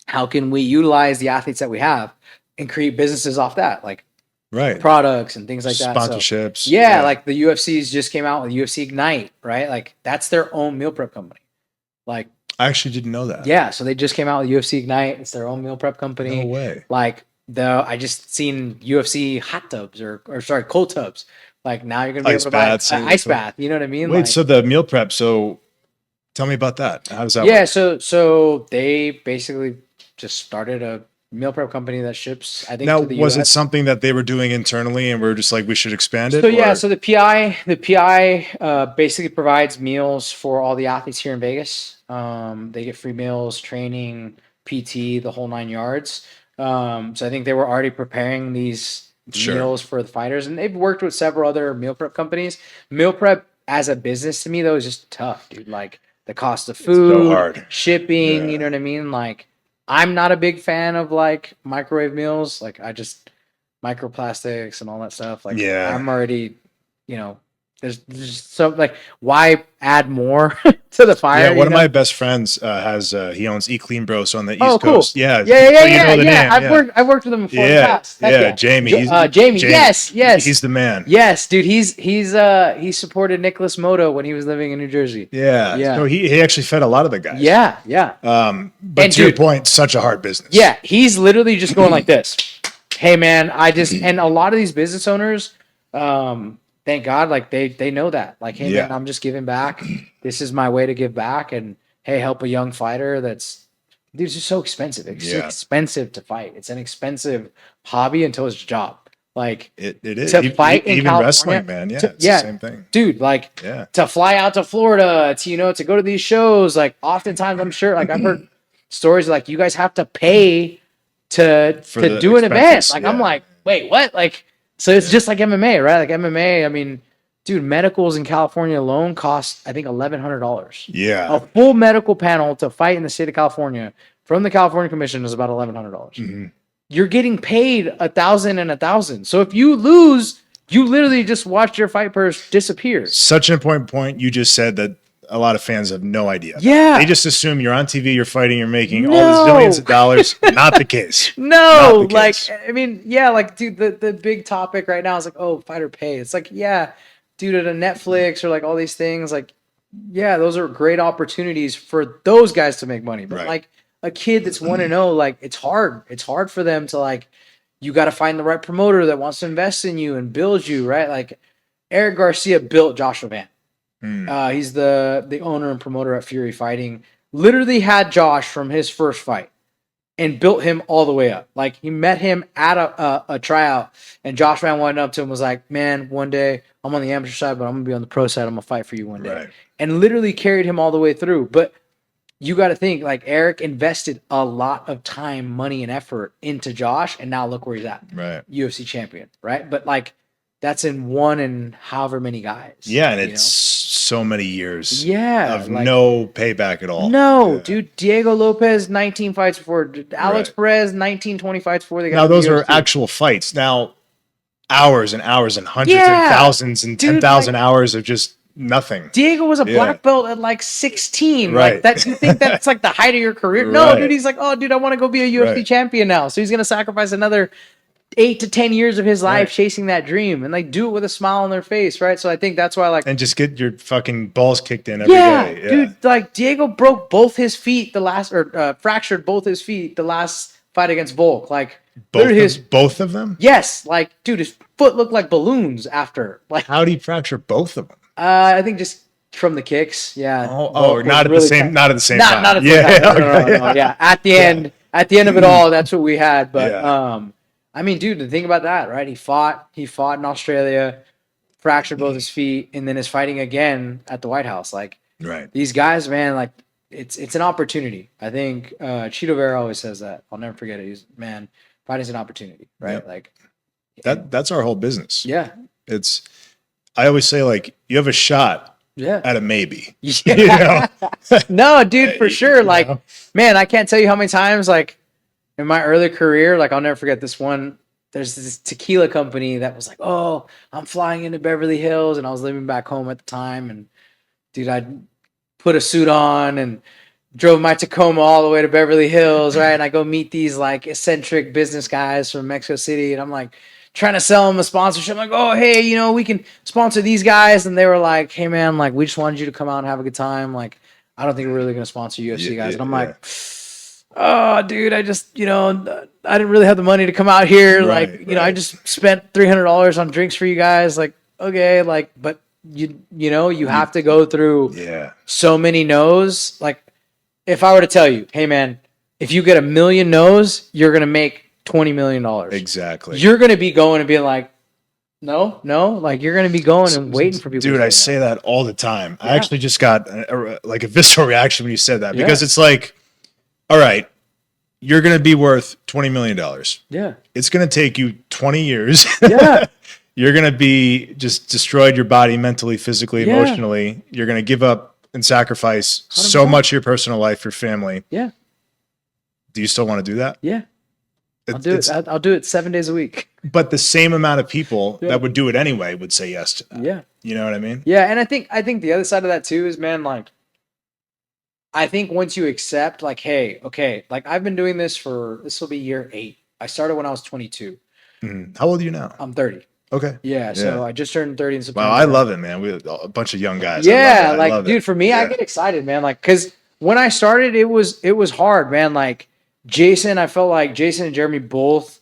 how can we utilize the athletes that we have and create businesses off that, like products and things like that, sponsorships. So, yeah, like the UFC's just came out with UFC Ignite, right? Like that's their own meal prep company. Like I actually didn't know that. Yeah, so they just came out with UFC Ignite. It's their own meal prep company. No way. Like I just seen UFC hot tubs or sorry, cold tubs. Like now you're gonna be able to buy an ice bath. You know what I mean? Wait, like, so the meal prep. So tell me about that. How does that work? Yeah, so they basically just started a meal prep company that ships, I think, now, to the was US. it something that they were doing internally and we're just like, we should expand it? So yeah, so the PI basically provides meals for all the athletes here in Vegas. They get free meals, training, PT, the whole 9 yards. So I think they were already preparing these meals for the fighters, and they've worked with several other meal prep companies. Meal prep as a business to me though is just tough, dude. Like the cost of food, so hard. shipping, you know what I mean? Like I'm not a big fan of like microwave meals. Like I just microplastics and all that stuff. Like I'm already, you know, there's so like why add more to the fire? Yeah, one of my best friends has he owns Eat Clean Bros on the East Cool. Coast. Yeah, I've worked with him before. In the past. Jamie. Jamie. Yes, he's the man. Yes, dude. He supported Nicholas Moto when he was living in New Jersey. Yeah. So he actually fed a lot of the guys. Yeah. But and to your point, such a hard business. Yeah, he's literally just going like this. Hey man, and a lot of these business owners, thank God, like they know that. Like, hey man, I'm just giving back. This is my way to give back, and hey, help a young fighter that's dude, it's so expensive. It's expensive to fight. It's an expensive hobby until it's a job. Like it is to fight in even California, wrestling, man. Yeah, it's the same thing. Dude, like to fly out to Florida, to go to these shows, like oftentimes I'm sure like I've heard stories like you guys have to pay to do an event. Like I'm like, wait, what? Like so it's just like MMA, right? Like MMA, I mean, dude, medicals in California alone cost I think $1,100. Yeah. A full medical panel to fight in the state of California from the California Commission is about $1,100. You're getting paid $1,000 and $1,000. So if you lose, you literally just watch your fight purse disappear. Such an important point. You just said that a lot of fans have no idea. Yeah. They just assume you're on TV, you're fighting, you're making all No. these zillions of dollars. Not the case. No, Not the like, case. I mean, yeah, like, dude, the big topic right now is like, oh, fighter pay. It's like, yeah, dude, at a Netflix or like all these things, like, yeah, those are great opportunities for those guys to make money. But Right. like a kid that's 1-0, like, it's hard. It's hard for them to like, you got to find the right promoter that wants to invest in you and build you, right? Like Eric Garcia built Joshua Van. He's the owner and promoter at Fury Fighting. Literally had Josh from his first fight and built him all the way up. Like he met him at a tryout, and Josh Van went up to him and was like, "Man, one day I'm on the amateur side, but I'm gonna be on the pro side. I'm gonna fight for you one day." Right. And literally carried him all the way through. But you got to think like Eric invested a lot of time, money, and effort into Josh, and now look where he's at. Right. UFC champion, right? But like that's in one and however many guys. Yeah, and it's so many years of like, no payback at all. No, Yeah. dude. Diego Lopez, 19 fights before. Alex Right. Perez, 19, 20 fights before they got Now to the those are UFC. actual fights. Now hours and hours and hundreds Yeah. and thousands and Dude, 10,000 hours of just nothing. Diego was a Yeah. black belt at like 16. Right. Like that, you think that's like the height of your career? No, Right. dude. He's like, oh, dude, I want to go be a UFC Right. champion now. So he's gonna sacrifice another 8 to 10 years of his life Right. chasing that dream and like do it with a smile on their face, right? So I think that's why, like, And just get your fucking balls kicked in every day. Yeah. dude, like Diego broke both his feet the last, or fractured both his feet the last fight against Volk. Like, Both of them? yes, like, dude, his foot looked like balloons after. Like, How do you fracture both of them? I think just from the kicks. Yeah. Oh, Volk was not at really the same, tight. not at the same time. Not at the Yeah, same time. No, okay. no. Yeah. At the end of it all, that's what we had. But Yeah. I mean, dude, the thing about that, right? He fought in Australia, fractured both his feet, and then is fighting again at the White House. Like, Right. these guys, man, like it's an opportunity. I think Cheeto Vera always says that. I'll never forget it. He's, man, fighting's an opportunity, right? Yep. Like That's our whole business. yeah. I always say, like, you have a shot Yeah. at a maybe. Yeah. No, dude, for sure. You Like, know? man, I can't tell you how many times, like, in my early career, like, I'll never forget this one. There's this tequila company that was like, oh, I'm flying into Beverly Hills, and I was living back home at the time. And dude, I put a suit on and drove my Tacoma all the way to Beverly Hills, right? And I go meet these like eccentric business guys from Mexico City, and I'm like trying to sell them a sponsorship. I'm like, oh, hey, we can sponsor these guys. And they were like, hey, man, like, we just wanted you to come out and have a good time. Like, I don't think we're really going to sponsor UFC guys. And I'm like, oh, dude, I just, I didn't really have the money to come out here. Right, Like, I right. just spent $300 on drinks for you guys. Like, okay, like, but you have to go through Yeah. so many no's. Like, if I were to tell you, hey, man, if you get 1 million no's, you're going to make $20 million. Exactly. You're going to be going and being like, no, like you're going to be going and waiting for people. Dude, to I say say that all the time. I Yeah. actually just got like a visceral reaction when you said that, Yeah. because it's like, all right, you're going to be worth $20 million. Yeah. It's going to take you 20 years. Yeah. You're going to be just destroyed your body mentally, physically, Yeah. emotionally. You're going to give up and sacrifice so 100%. much of your personal life, your family. Yeah. Do you still want to do that? Yeah. I'll It- do it. it's- I'll do it 7 days a week. But the same amount of people Yeah. that would do it anyway would say yes to that. Yeah. You know what I mean? Yeah. And I think the other side of that too is, man, like, I think once you accept, like, hey, okay, like I've been doing this this will be year 8. I started when I was 22. Mhm. How old are you now? I'm 30. Okay. Yeah. So Yeah. I just turned 30 in September. Wow, I love it, man. We have a bunch of young guys. I Yeah. love it. I Like, love dude, it. for me, I Yeah. get excited, man. Like, cause when I started, it was hard, man. Like I felt like Jason and Jeremy both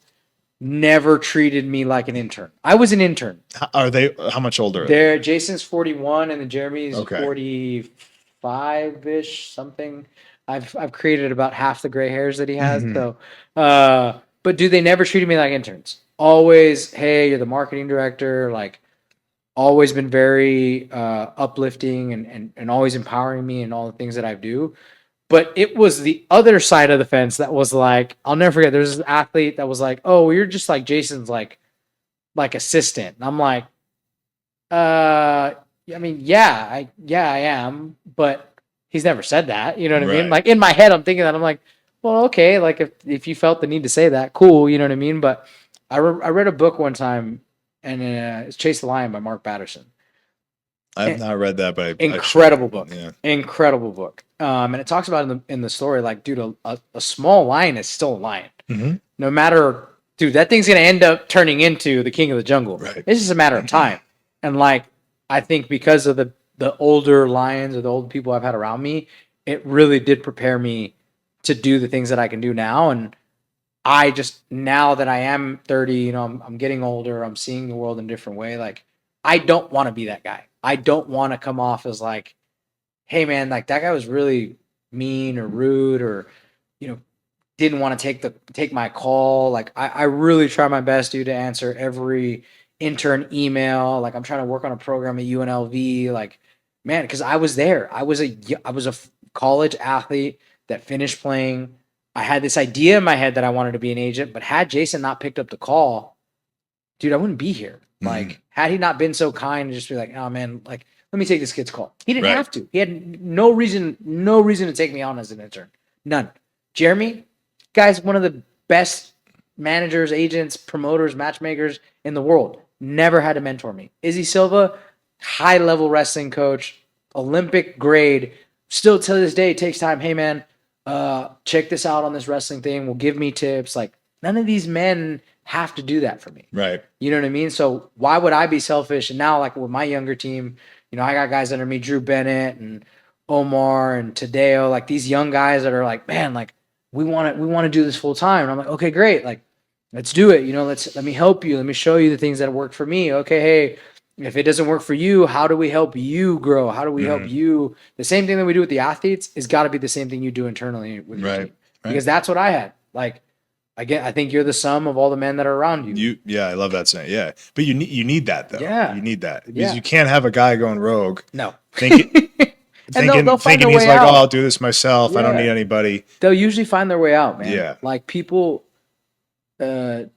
never treated me like an intern. I was an intern. Are they? How much older? Are they? There, Jason's 41 and then Jeremy's Okay. 45-ish, something. I've created about half the gray hairs that he has. Mhm. So, but dude, they never treated me like interns. Always, hey, you're the marketing director. Like, always been very uplifting and always empowering me in all the things that I do. But it was the other side of the fence that was like, I'll never forget. There's this athlete that was like, oh, well, you're just like Jason's like assistant. And I'm like, I mean, I am, but he's never said that. You know what I mean? Right. Like, in my head, I'm thinking that. I'm like, well, okay, like if you felt the need to say that, cool. You know what I mean? But I read a book one time, and it's Chase the Lion by Mark Batterson. I've not read that, but incredible book. Yeah. Incredible book. And it talks about in the story, like, dude, a small lion is still a lion. Mm-hmm. No matter, dude, that thing's gonna end up turning into the king of the jungle. Right. It's just a matter of time. And like, I think because of the older lions or the old people I've had around me, it really did prepare me to do the things that I can do now. And I just, now that I am 30, you know, I'm getting older, I'm seeing the world in a different way. Like, I don't want to be that guy. I don't want to come off as like, hey man, like that guy was really mean or rude or, you know, didn't want to take my call. Like I really try my best, dude, to answer every intern email. Like I'm trying to work on a program at UNLV. Like, man, because I was there. I was a college athlete that finished playing. I had this idea in my head that I wanted to be an agent, but had Jason not picked up the call, dude, I wouldn't be here. Like, had he not been so kind to just be like, oh man, like, let me take this kid's call. He didn't have to. He had no reason to take me on as an intern. None. Jeremy, guy's one of the best managers, agents, promoters, matchmakers in the world. Never had to mentor me. Izzy Silva, high level wrestling coach, Olympic grade, still to this day takes time. Hey man, check this out on this wrestling thing. Will give me tips. Like, none of these men have to do that for me. Right. You know what I mean? So why would I be selfish? And now, like with my younger team, you know, I got guys under me, Drew Bennett and Omar and Tadeo, like these young guys that are like, man, like we want to do this full time. And I'm like, okay, great. Like, let's do it. You know, let me help you. Let me show you the things that work for me. Okay. Hey, if it doesn't work for you, how do we help you grow? How do we help you? The same thing that we do with the athletes is got to be the same thing you do internally with your team. Because that's what I had. Like, again, I think you're the sum of all the men that are around you. Yeah, I love that saying. Yeah, but you need that though. Yeah, you need that because you can't have a guy going rogue. No, thinking they'll find their he's way like, out. oh, I'll do this myself. I don't need anybody. They'll usually find their way out, man. Yeah, like people. Dana,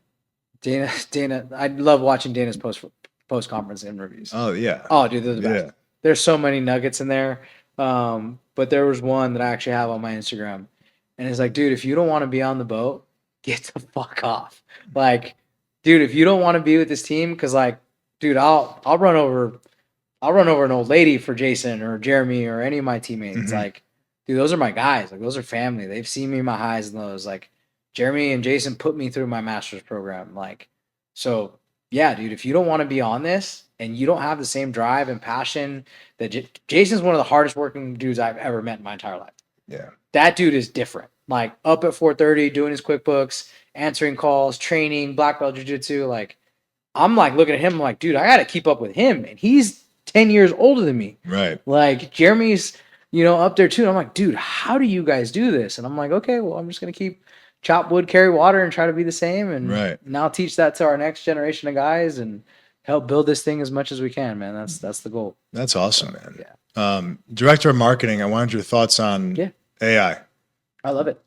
I love watching Dana's post conference interviews. Oh yeah. Oh, dude, they're the best. Yeah. There's so many nuggets in there. But there was one that I actually have on my Instagram, and it's like, dude, if you don't want to be on the boat, get the fuck off. Like, dude, if you don't want to be with this team, because like, dude, I'll run over an old lady for Jason or Jeremy or any of my teammates. Like, dude, those are my guys. Like, those are family. They've seen me in my highs and lows. Like, Jeremy and Jason put me through my master's program. Like, so yeah, dude, if you don't want to be on this and you don't have the same drive and passion that Jason's one of the hardest working dudes I've ever met in my entire life. Yeah. That dude is different. Like, up at 4:30, doing his QuickBooks, answering calls, training, black belt jiu-jitsu. Like, I'm like looking at him like, dude, I got to keep up with him. And he's 10 years older than me. Right. Like, Jeremy's, you know, up there too. And I'm like, dude, how do you guys do this? And I'm like, okay, well, I'm just going to keep chop wood, carry water, and try to be the same. And now teach that to our next generation of guys and help build this thing as much as we can, man. That's the goal. That's awesome, man. Yeah. Director of marketing, I wanted your thoughts on AI. I love it.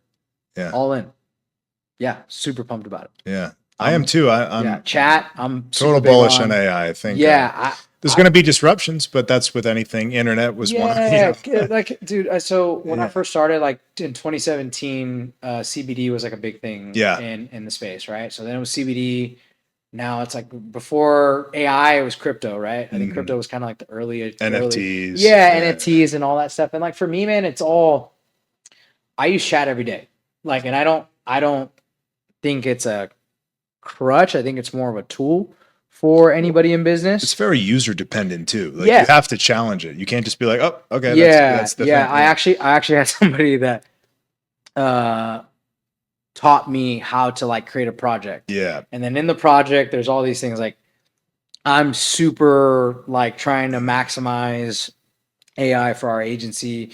Yeah. All in. Yeah. Super pumped about it. Yeah. I am too. I'm chat. I'm total bullish on AI. I think. Yeah. There's going to be disruptions, but that's with anything. Internet was one. Yeah. Like, dude. So when I first started, like in 2017, CBD was like a big thing. In the space, right? So then it was CBD. Now it's like before AI, it was crypto, right? I think crypto was kind of like the early NFTs. NFTs and all that stuff. And like for me, man, it's all. I use chat every day. Like, and I don't think it's a crutch. I think it's more of a tool for anybody in business. It's very user dependent too. Like you have to challenge it. You can't just be like, oh, okay. That's the thing. I actually had somebody that taught me how to like create a project. Yeah. And then in the project, there's all these things like I'm super like trying to maximize AI for our agency,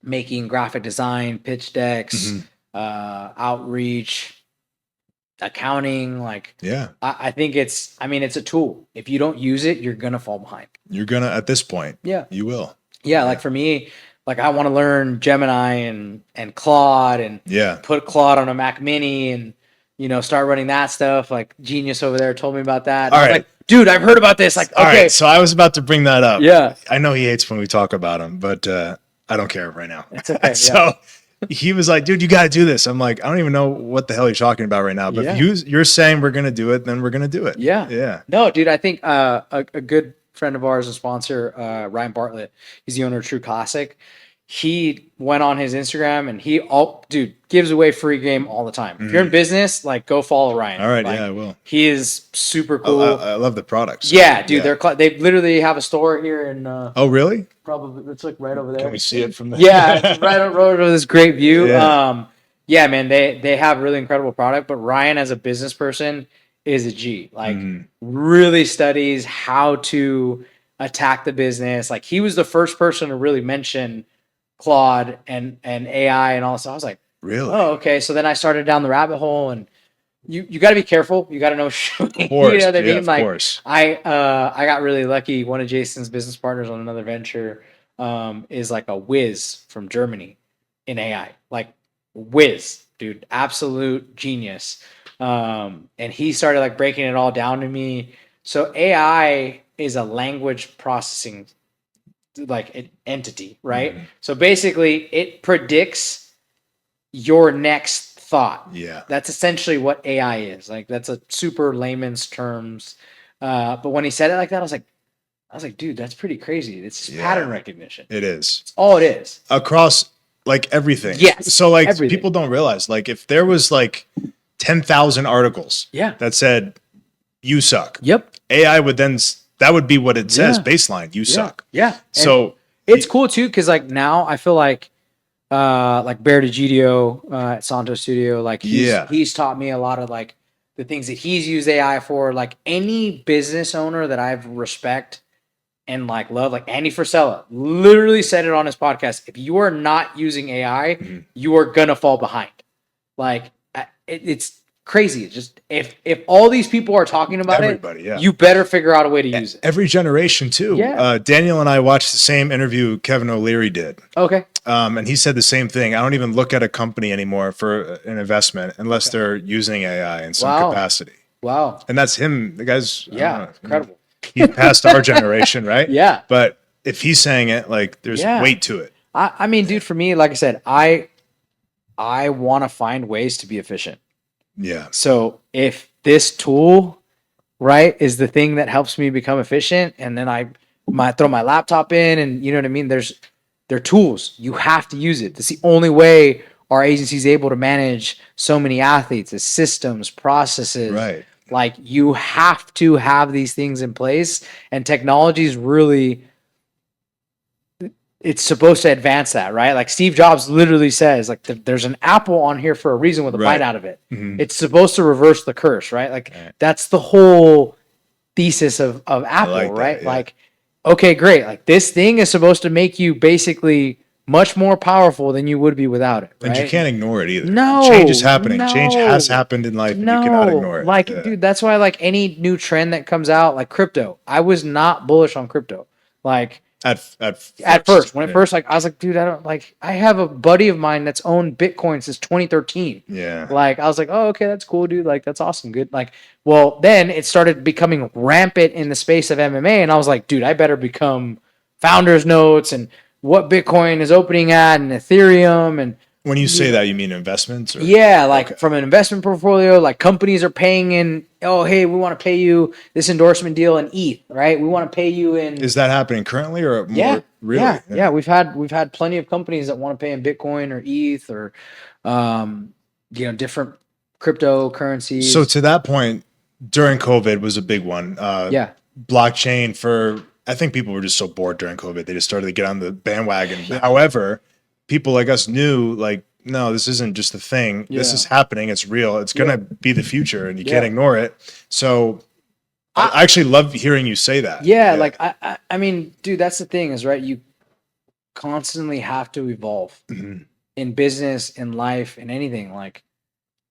making graphic design, pitch decks, outreach, accounting. Like, I think it's a tool. If you don't use it, you're going to fall behind. You're going to, at this point, you will. Yeah. Like for me, like I want to learn Gemini and Claude and put Claude on a Mac Mini and, you know, start running that stuff. Like Genius over there told me about that. All right. Like, dude, I've heard about this. Like, okay. All right. So I was about to bring that up. Yeah. I know he hates when we talk about him, but I don't care right now. It's okay. So he was like, dude, you got to do this. I'm like, I don't even know what the hell you're talking about right now. But if you're saying we're going to do it, then we're going to do it. Yeah. Yeah. No, dude, I think a good friend of ours, a sponsor, Ryan Bartlett. He's the owner of True Classic. He went on his Instagram and dude gives away free game all the time. If you're in business, like go follow Ryan. All right, Like, yeah, I will. He is super I, cool. I love the product. So, yeah, dude, they literally have a store here in oh, really? probably it's like right over there. Can we see it from there? Yeah, it's right over this great view. Yeah. Yeah, man, they have really incredible product, but Ryan as a business person is a G. Like really studies how to attack the business. Like he was the first person to really mention Claude and AI and all this. So I was like, Really? oh, okay. So then I started down the rabbit hole, and you got to be careful. You got to know. Of course, you know what I mean? of Like course. I got really lucky. One of Jason's business partners on another venture is like a whiz from Germany in AI. Like whiz, dude, absolute genius. And he started like breaking it all down to me. So AI is a language processing like an entity, right? So basically it predicts your next thought. Yeah. That's essentially what AI is. Like that's a super layman's terms. But when he said it like that, I was like, dude, that's pretty crazy. It's just pattern recognition. It is. It's all it is. Across like everything. Yes. So like everything. people don't realize like if there was like 10,000 articles that said you suck. Yep. AI would then that would be what it says baseline. You suck. Yeah. And so it's cool too because like now I feel like Bear DeGidio at Santo Studio, like he's taught me a lot of like the things that he's used AI for. Like any business owner that I've respect and like love, like Andy Frisella literally said it on his podcast. If you are not using AI, you are gonna fall behind. Like it's crazy. It's just if all these people are talking about you better figure out a way to use it. Every generation too. Yeah. Daniel and I watched the same interview Kevin O'Leary did. Okay. And he said the same thing. I don't even look at a company anymore for an investment unless they're using AI in some capacity. Wow. And that's him. The guy's incredible. He's past our generation, right? Yeah. But if he's saying it, like there's weight to it. I mean, dude, for me, like I said, I want to find ways to be efficient. Yeah. So if this tool, right, is the thing that helps me become efficient, and then I might throw my laptop in, and you know what I mean? They're tools. You have to use it. That's the only way our agency is able to manage so many athletes, is systems, processes. Right. Like you have to have these things in place, and technology is really, it's supposed to advance that, right? Like Steve Jobs literally says, like there's an apple on here for a reason with a bite out of it. It's supposed to reverse the curse, right? Like that's the whole thesis of Apple, right? Like, okay, great. Like this thing is supposed to make you basically much more powerful than you would be without it. Right? And you can't ignore it either. No. Change is happening. Change has happened in life and you cannot ignore it. Like, dude, that's why like any new trend that comes out, like crypto, I was not bullish on crypto. Like at first, when it first, like, I was like, dude, I have a buddy of mine that's owned Bitcoin since 2013. Yeah. Like, I was like, oh, okay, that's cool, dude. Like, that's awesome. Good. Like, well, then it started becoming rampant in the space of MMA. And I was like, dude, I better become founders notes and what Bitcoin is opening at and Ethereum. And when you say that, you mean investments? Or? Yeah, like from an investment portfolio, like companies are paying in, oh, hey, we want to pay you this endorsement deal in ETH, right? We want to pay you in. Is that happening currently or more? Really? Yeah. We've had plenty of companies that want to pay in Bitcoin or ETH or, different cryptocurrencies. So to that point, during COVID was a big one. Blockchain for, I think people were just so bored during COVID. They just started to get on the bandwagon. However, people like us knew, like, no, this isn't just a thing. This is happening. It's real. It's going to be the future and you can't ignore it. So I actually love hearing you say that. Like, I mean, dude, that's the thing is, right, you constantly have to evolve in business, in life, in anything. Like,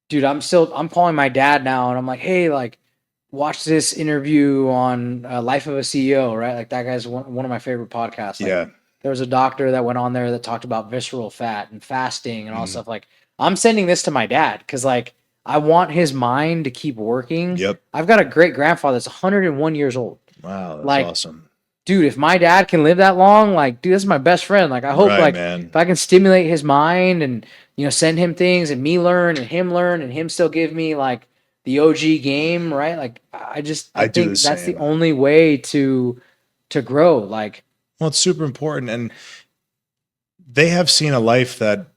dude, I'm calling my dad now and I'm like, hey, like, watch this interview on Life of a CEO, right? Like that guy's one of my favorite podcasts. Like, there was a doctor that went on there that talked about visceral fat and fasting and all stuff. Like, I'm sending this to my dad because, like, I want his mind to keep working. Yep. I've got a great grandfather that's 101 years old. Wow, that's like, awesome. Dude, if my dad can live that long, like, dude, this is my best friend. Like, I hope, if I can stimulate his mind and, send him things and me learn and him still give me, like, the OG game, right? Like, I think that's the only way to to grow. Like, well, it's super important. And they have seen a life that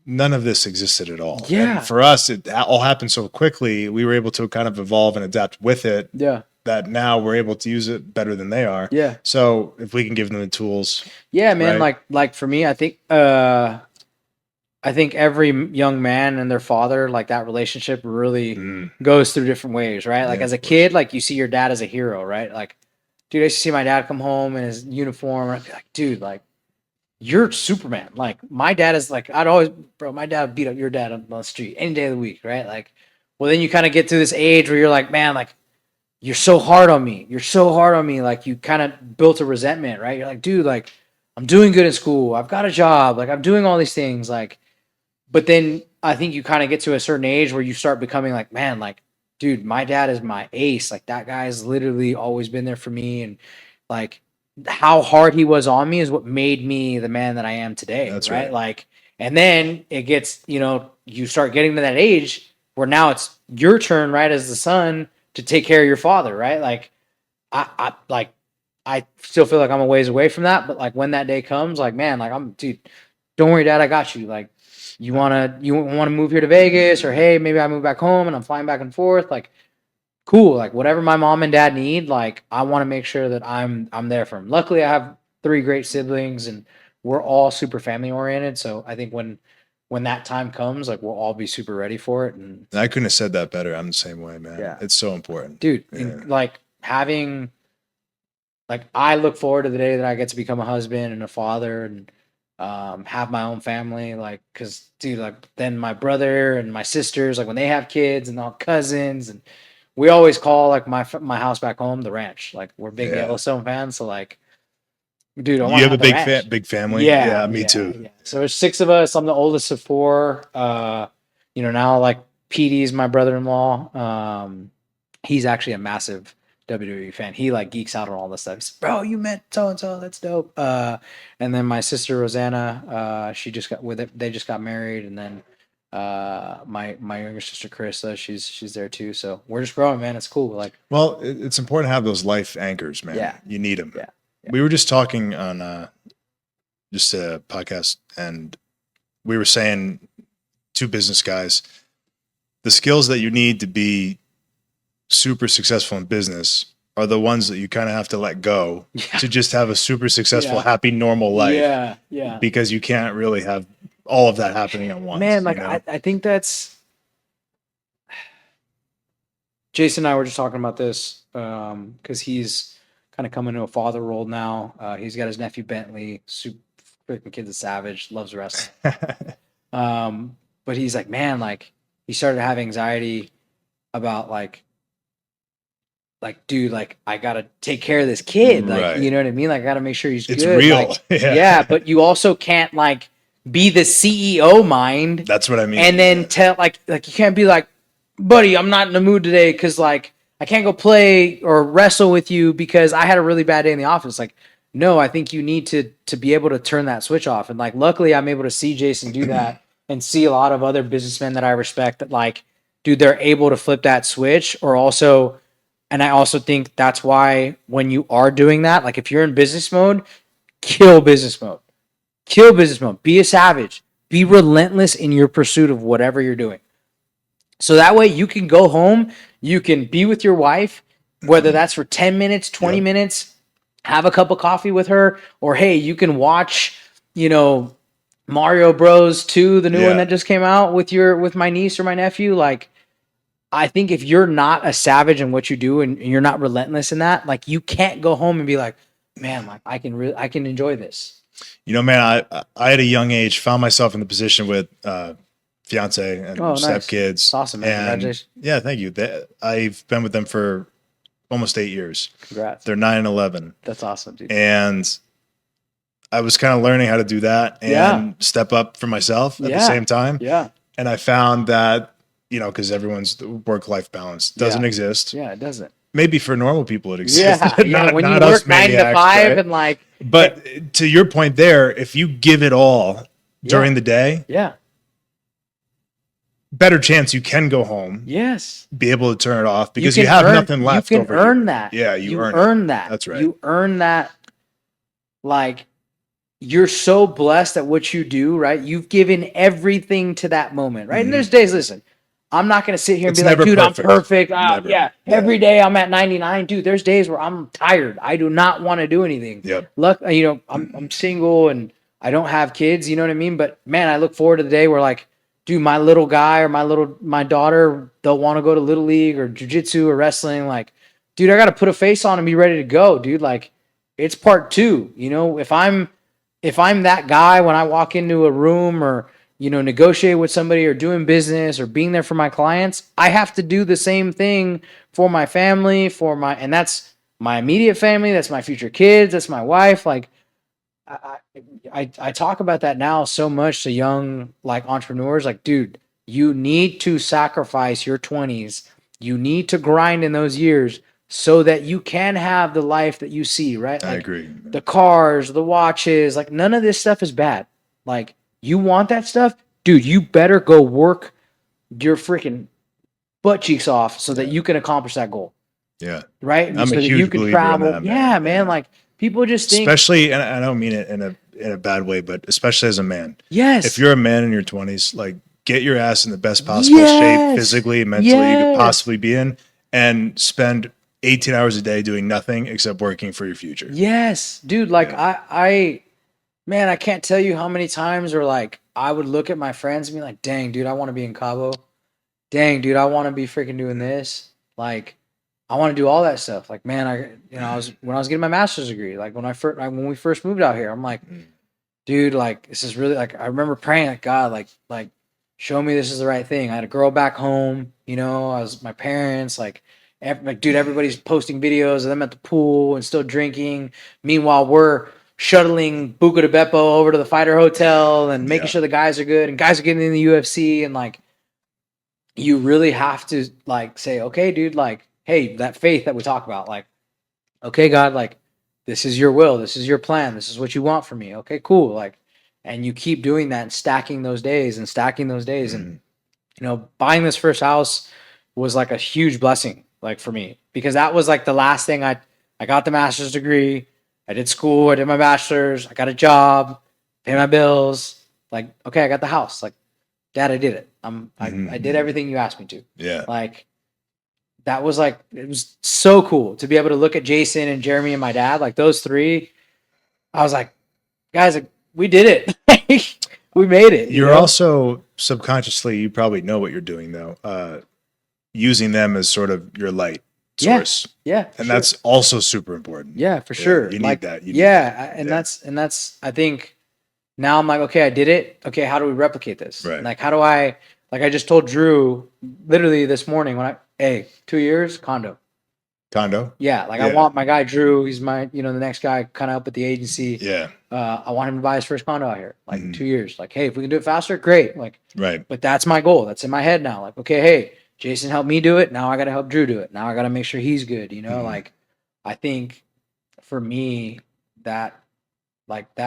none of this existed at all. Yeah. And for us, it all happened so quickly. We were able to kind of evolve and adapt with it. Yeah. That now we're able to use it better than they are. Yeah. So if we can give them the tools. Yeah, man. Right? Like for me, I think every young man and their father, like that relationship really goes through different ways, right? Like as a kid, like you see your dad as a hero, right? Like, dude, I used to see my dad come home in his uniform, and I'd be like, dude, like, you're Superman. Like, my dad is like, my dad would beat up your dad on the street any day of the week, right? Like, well, then you kind of get to this age where you're like, man, like, you're so hard on me. You're so hard on me. Like, you kind of built a resentment, right? You're like, dude, like, I'm doing good in school. I've got a job. Like, I'm doing all these things. Like, but then I think you kind of get to a certain age where you start becoming like, man, like, dude, my dad is my ace. Like, that guy's literally always been there for me. And like, how hard he was on me is what made me the man that I am today. That's right. right. Like, and then it gets, you start getting to that age where now it's your turn, right, as the son to take care of your father, right? Like, I still feel like I'm a ways away from that, but like when that day comes, like, man, like dude, don't worry, dad, I got you. Like, you want to move here to Vegas, or hey, maybe I move back home and I'm flying back and forth. Like, cool. Like, whatever my mom and dad need, like, I want to make sure that I'm there for them. Luckily, I have 3 great siblings and we're all super family oriented. So I think when that time comes, like, we'll all be super ready for it. And I couldn't have said that better. I'm the same way, man. Yeah. It's so important. Dude, Yeah. and like having, like, I look forward to the day that I get to become a husband and a father and have my own family. Like, cause dude, like, then my brother and my sisters, like, when they have kids and all cousins, and we always call like my house back home the ranch. Like, we're big Yellowstone fans. So like, dude, I want you have to a big family. Yeah, me too. Yeah. So there's 6 of us. I'm the oldest of 4. Now like PD's my brother-in-law. He's actually a massive WWE fan. He like geeks out on all this stuff. He's, bro, you met so and so. That's dope. And then my sister Rosanna, she just got with it. They just got married, and then my younger sister Carissa, she's there too. So we're just growing, man. It's cool. Like, well, it's important to have those life anchors, man. Yeah. You need them. Yeah. We were just talking on just a podcast, and we were saying, 2 business guys, the skills that you need to be super successful in business are the ones that you kind of have to let go to just have a super successful, happy, normal life. Yeah. Because you can't really have all of that happening at once. Man, like, I think that's, Jason and I were just talking about this because he's kind of coming to a father role now. He's got his nephew Bentley, super freaking kid's a savage, loves wrestling. But he's like, man, like, he started to have anxiety about like, dude, like, I gotta take care of this kid. Like, Right. you know what I mean? Like, I gotta make sure he's good. It's real. Like, yeah, but you also can't like be the CEO mind. That's what I mean. And then tell like you can't be like, buddy, I'm not in the mood today because like I can't go play or wrestle with you because I had a really bad day in the office. Like, no, I think you need to be able to turn that switch off. And like, luckily, I'm able to see Jason do that and see a lot of other businessmen that I respect that like, dude, they're able to flip that switch. Or also, and I also think that's why when you are doing that, like if you're in business mode, kill business mode. Kill business mode. Be a savage. Be relentless in your pursuit of whatever you're doing. So that way you can go home, you can be with your wife, whether that's for 10 minutes, 20 minutes, have a cup of coffee with her, or hey, you can watch, Mario Bros 2, the new one that just came out with my niece or my nephew. Like, I think if you're not a savage in what you do and you're not relentless in that, like, you can't go home and be like, man, like I can enjoy this. Man, I at a young age found myself in the position with fiance and stepkids. That's awesome, man. Congratulations. Yeah, thank you. I've been with them for almost 8 years. Congrats. They're 9 and 11. That's awesome, dude. And I was kind of learning how to do that and step up for myself at the same time. Yeah. And I found that, because everyone's work-life balance doesn't exist. Yeah, it doesn't. Maybe for normal people it exists. Yeah, when you work 9 to 5 right? And like. But to your point there, if you give it all during the day, better chance you can go home. Yes. Be able to turn it off because you have nothing left. You can earn that. Yeah, you earn that. That's right. You earn that like you're so blessed at what you do, right? You've given everything to that moment, right? And there's days, listen, I'm not going to sit here and It's be like, never dude, I'm perfect. perfect. Never. Yeah, every day I'm at 99. Dude, there's days where I'm tired. I do not want to do anything. Yep. I'm single and I don't have kids, you know what I mean? But man, I look forward to the day where like, dude, my little guy or my daughter, they'll want to go to Little League or jiu-jitsu or wrestling. Like, dude, I got to put a face on and be ready to go, dude. Like, it's part two. If I'm that guy when I walk into a room or negotiate with somebody or doing business or being there for my clients, I have to do the same thing for my family, and that's my immediate family, that's my future kids, that's my wife. Like I, I talk about that now so much to young like entrepreneurs. Like, dude, you need to sacrifice your 20s. You need to grind in those years so that you can have the life that you see, right? I Like agree. the cars, the watches, like none of this stuff is bad. Like you want that stuff, dude, you better go work your freaking butt cheeks off so that you can accomplish that goal. Yeah. Right? I'm a So that you huge can believer in travel. that, man. Yeah, man. Like people just think, Especially, and I don't mean it in a bad way, but especially as a man. yes. If you're a man in your 20s, like get your ass in the best possible shape physically, mentally you could possibly be in, and spend 18 hours a day doing nothing except working for your future. Yes, dude. Like man, I can't tell you how many times where like I would look at my friends and be like, dang, dude, I want to be in Cabo. Dang, dude, I want to be freaking doing this. Like, I want to do all that stuff. Like, man, when I was getting my master's degree, like when we first moved out here, I'm like, dude, like this is really like I remember praying like God, like show me this is the right thing. I had a girl back home, I was my parents, like dude, everybody's posting videos of them at the pool and still drinking. Meanwhile, we're shuttling Buca de Beppo over to the fighter hotel and making sure the guys are good and guys are getting in the UFC and like you really have to like say, okay, dude, like, hey, that faith that we talk about, like, okay, God, like, this is your will, this is your plan, this is what you want from me. Okay, cool. Like, and you keep doing that and stacking those days and stacking those days. And, buying this first house was like a huge blessing, like for me, because that was like the last thing I got the master's degree. I did school, I did my bachelor's, I got a job, pay my bills. Like, okay, I got the house. Like, Dad, I did it. I did everything you asked me to. Yeah. Like that was like it was so cool to be able to look at Jason and Jeremy and my dad, like those three. I was like, guys, like, we did it. We made it. You're also subconsciously, you probably know what you're doing though. Using them as sort of your light source. Yeah. And that's also super important. Yeah, for sure. You need that. That's I think now I'm like, okay, I did it. Okay, how do we replicate this? Right. Like, how do I, like I just told Drew literally this morning hey, 2 years, condo. Yeah, like I want my guy Drew, he's my, the next guy kind of up at the agency. Yeah. I want him to buy his first condo out here, like 2 years. Like, hey, if we can do it faster, great. Like, right. But that's my goal. That's in my head now. Like, okay, hey, Jason helped me do it. Now I got to help Drew do it. Now I got to make sure he's good. Like, I think for me that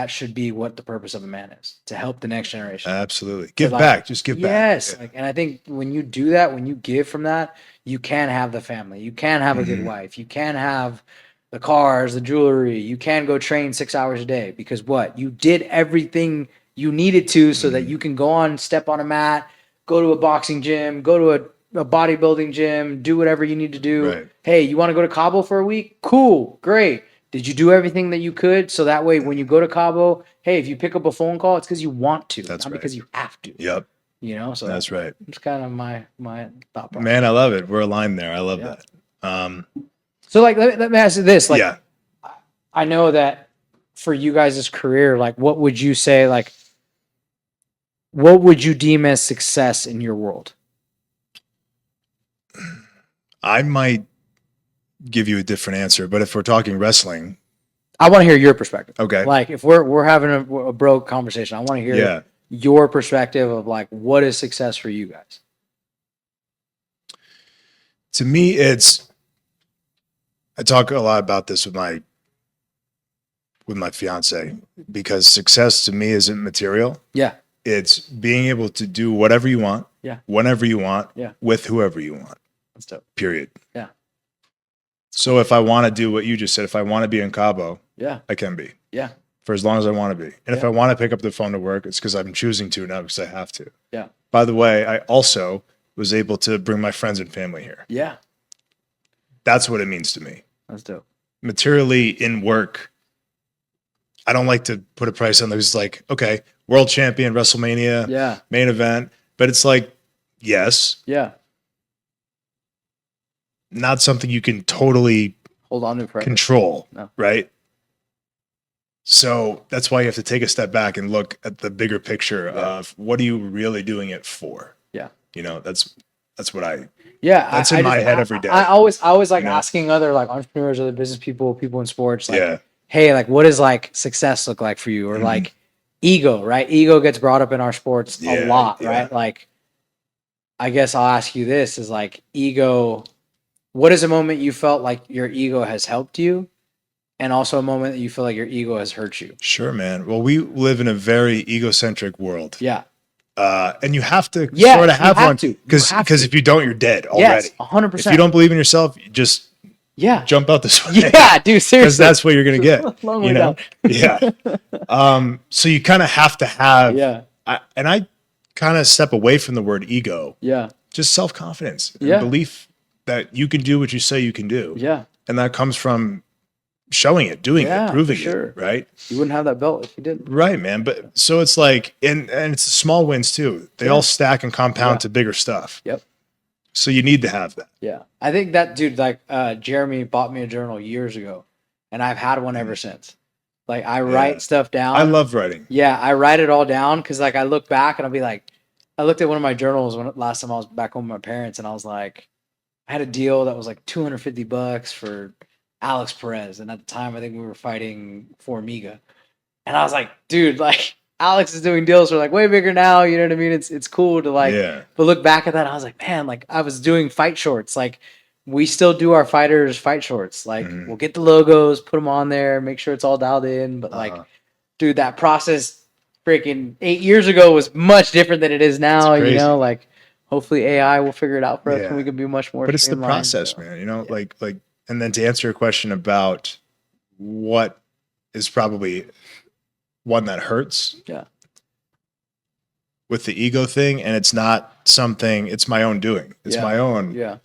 should be what the purpose of a man is, to help the next generation. Absolutely. Give back. Just give back. Yes. Like, and I think when you do that, when you give from that, you can have the family. You can have a good wife. You can have the cars, the jewelry. You can go train 6 hours a day because what? You did everything you needed to so that you can go on, step on a mat, go to a boxing gym, go to a bodybuilding gym, do whatever you need to do. Right. Hey, you want to go to Cabo for a week? Cool. Great. Did you do everything that you could? So that way, when you go to Cabo, hey, if you pick up a phone call, it's because you want to, not because you have to. Yep. So that's right. It's kind of my thought process. Man, I love it. We're aligned there. I love that. So like, let me ask you this. Like, I know that for you guys' career, like, what would you say, like, what would you deem as success in your world? I might give you a different answer, but if we're talking wrestling, I want to hear your perspective. Okay. Like, if we're having a bro conversation, I want to hear your perspective of like, what is success for you guys? To me, I talk a lot about this with my fiance, because success to me isn't material. Yeah. It's being able to do whatever you want, whenever you want, with whoever you want. That's dope. Period. Yeah. So if I want to do what you just said, if I want to be in Cabo, I can be. Yeah. for as long as I want to be. And if I want to pick up the phone to work, it's because I'm choosing to, not because I have to. Yeah. By the way, I also was able to bring my friends and family here. Yeah. That's what it means to me. That's dope. Materially in work, I don't like to put a price on those. Like, okay, world champion, WrestleMania, main event. But it's like, yes. Yeah. Not something you can totally hold on to forever. Control. No. Right? So that's why you have to take a step back and look at the bigger picture of what are you really doing it for? Yeah. You know, that's what I that's in my head every day. I always like asking other like entrepreneurs, other business people in sports, like, hey, like what does like success look like for you? Or like ego, right? Ego gets brought up in our sports a lot, right? Like I guess I'll ask you this is like ego, what is a moment you felt like your ego has helped you? And also a moment that you feel like your ego has hurt you. Sure, man. Well, we live in a very egocentric world. Yeah. And you have to sort of have one because if you don't, you're dead already. Yes, 100%. If you don't believe in yourself, you just jump out this way. Yeah, dude, seriously. Because that's what you're gonna get. You know? So you kind of have to have. And I kind of step away from the word ego. Yeah. Just self-confidence and belief that you can do what you say you can do. Yeah. And that comes from showing it, doing it, proving it, right? You wouldn't have that belt if you didn't. Right, man. But so it's like, and it's small wins too. They all stack and compound to bigger stuff. Yep. So you need to have that. Yeah. I think that dude, like Jeremy bought me a journal years ago and I've had one ever since. Like I write stuff down. I love writing. Yeah. I write it all down because like I look back and I'll be like, I looked at one of my journals last time I was back home with my parents and I was like, I had a deal that was like $250 for Alex Perez, and at the time I think we were fighting for Miga, and I was like, dude, like Alex is doing deals for like way bigger now, you know what I mean? It's cool to like, but look back at that, I was like, man, like I was doing fight shorts, like we still do our fighters fight shorts, like we'll get the logos, put them on there, make sure it's all dialed in, but like, dude, that process freaking 8 years ago was much different than it is now, you know, like hopefully AI will figure it out for us and we can be much more. But it's the process, man, you know, like. And then to answer your question about what is probably one that hurts with the ego thing, and it's not something, it's my own doing. It's my own. Yeah.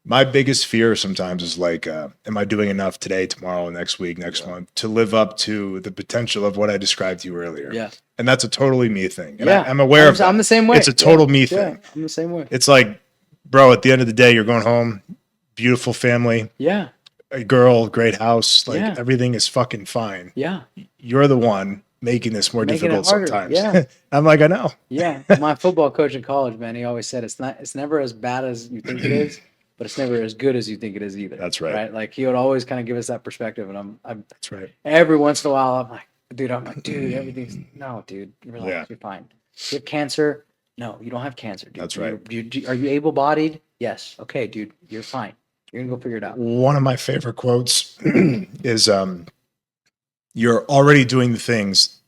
My biggest fear sometimes is like, am I doing enough today, tomorrow, next week, next month to live up to the potential of what I described to you earlier? Yeah. And that's a totally me thing. And I'm aware of that. I'm the same way. It's a total me thing. I'm the same way. It's like, bro, at the end of the day, you're going home, beautiful family. Yeah. A girl, great house, like everything is fucking fine. Yeah. You're the one making this more difficult sometimes. Yeah. I'm like, I know. Yeah. My football coach in college, man, he always said it's never as bad as you think it is, but it's never as good as you think it is either. That's right. Right. Like he would always kind of give us that perspective. And I'm that's right. Every once in a while, I'm like, dude, everything's no, dude, relax, you're fine. You have cancer? No, you don't have cancer, dude. That's right. Are you able-bodied? Yes. Okay, dude, you're fine. You're gonna go figure it out. One of my favorite quotes is you're already doing the things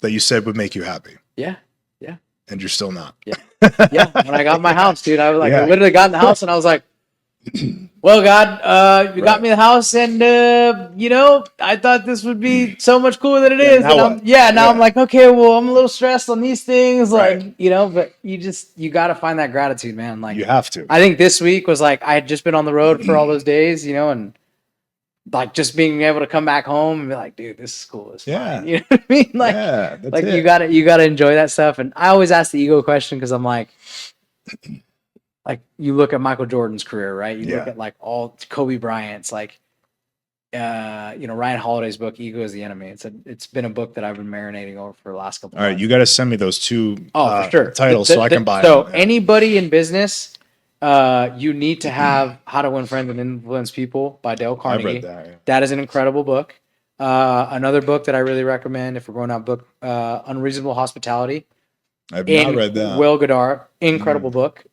that you said would make you happy. Yeah. Yeah. And you're still not. Yeah. Yeah. When I got my house, dude, I was like, I literally got in the house and I was like, well, God, you got me the house and you know, I thought this would be so much cooler than it is. And I'm like, okay, well, I'm a little stressed on these things, like, you know, but you got to find that gratitude, man. Like you have to. I think this week was like I had just been on the road for all those days, you know, and like just being able to come back home and be like, dude, this is cool. It's fine. You know what I mean? Like, you gotta enjoy that stuff. And I always ask the ego question because I'm like you look at Michael Jordan's career, right? You look at like all Kobe Bryant's, like, you know, Ryan Holiday's book, Ego is the Enemy. It's been a book that I've been marinating over for the last couple. All right, you got to send me those two for sure. titles so I can buy them. So anybody in business, you need to have How to Win Friends and Influence People by Dale Carnegie. I've read that. That is an incredible book. Another book that I really recommend if we're going out book, Unreasonable Hospitality. I've not read that. Will Goddard, incredible book.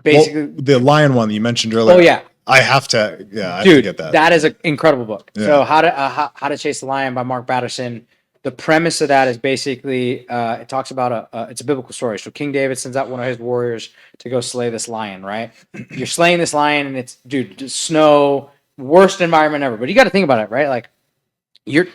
Basically, the lion one that you mentioned earlier. Oh yeah, I have to. Yeah, I dude, have to get that. That is an incredible book. Yeah. So How to Chase the Lion by Mark Batterson. The premise of that is basically it talks about it's a biblical story. So King David sends out one of his warriors to go slay this lion. Right, you're slaying this lion, and it's snow, worst environment ever. But you got to think about it, right? Like you're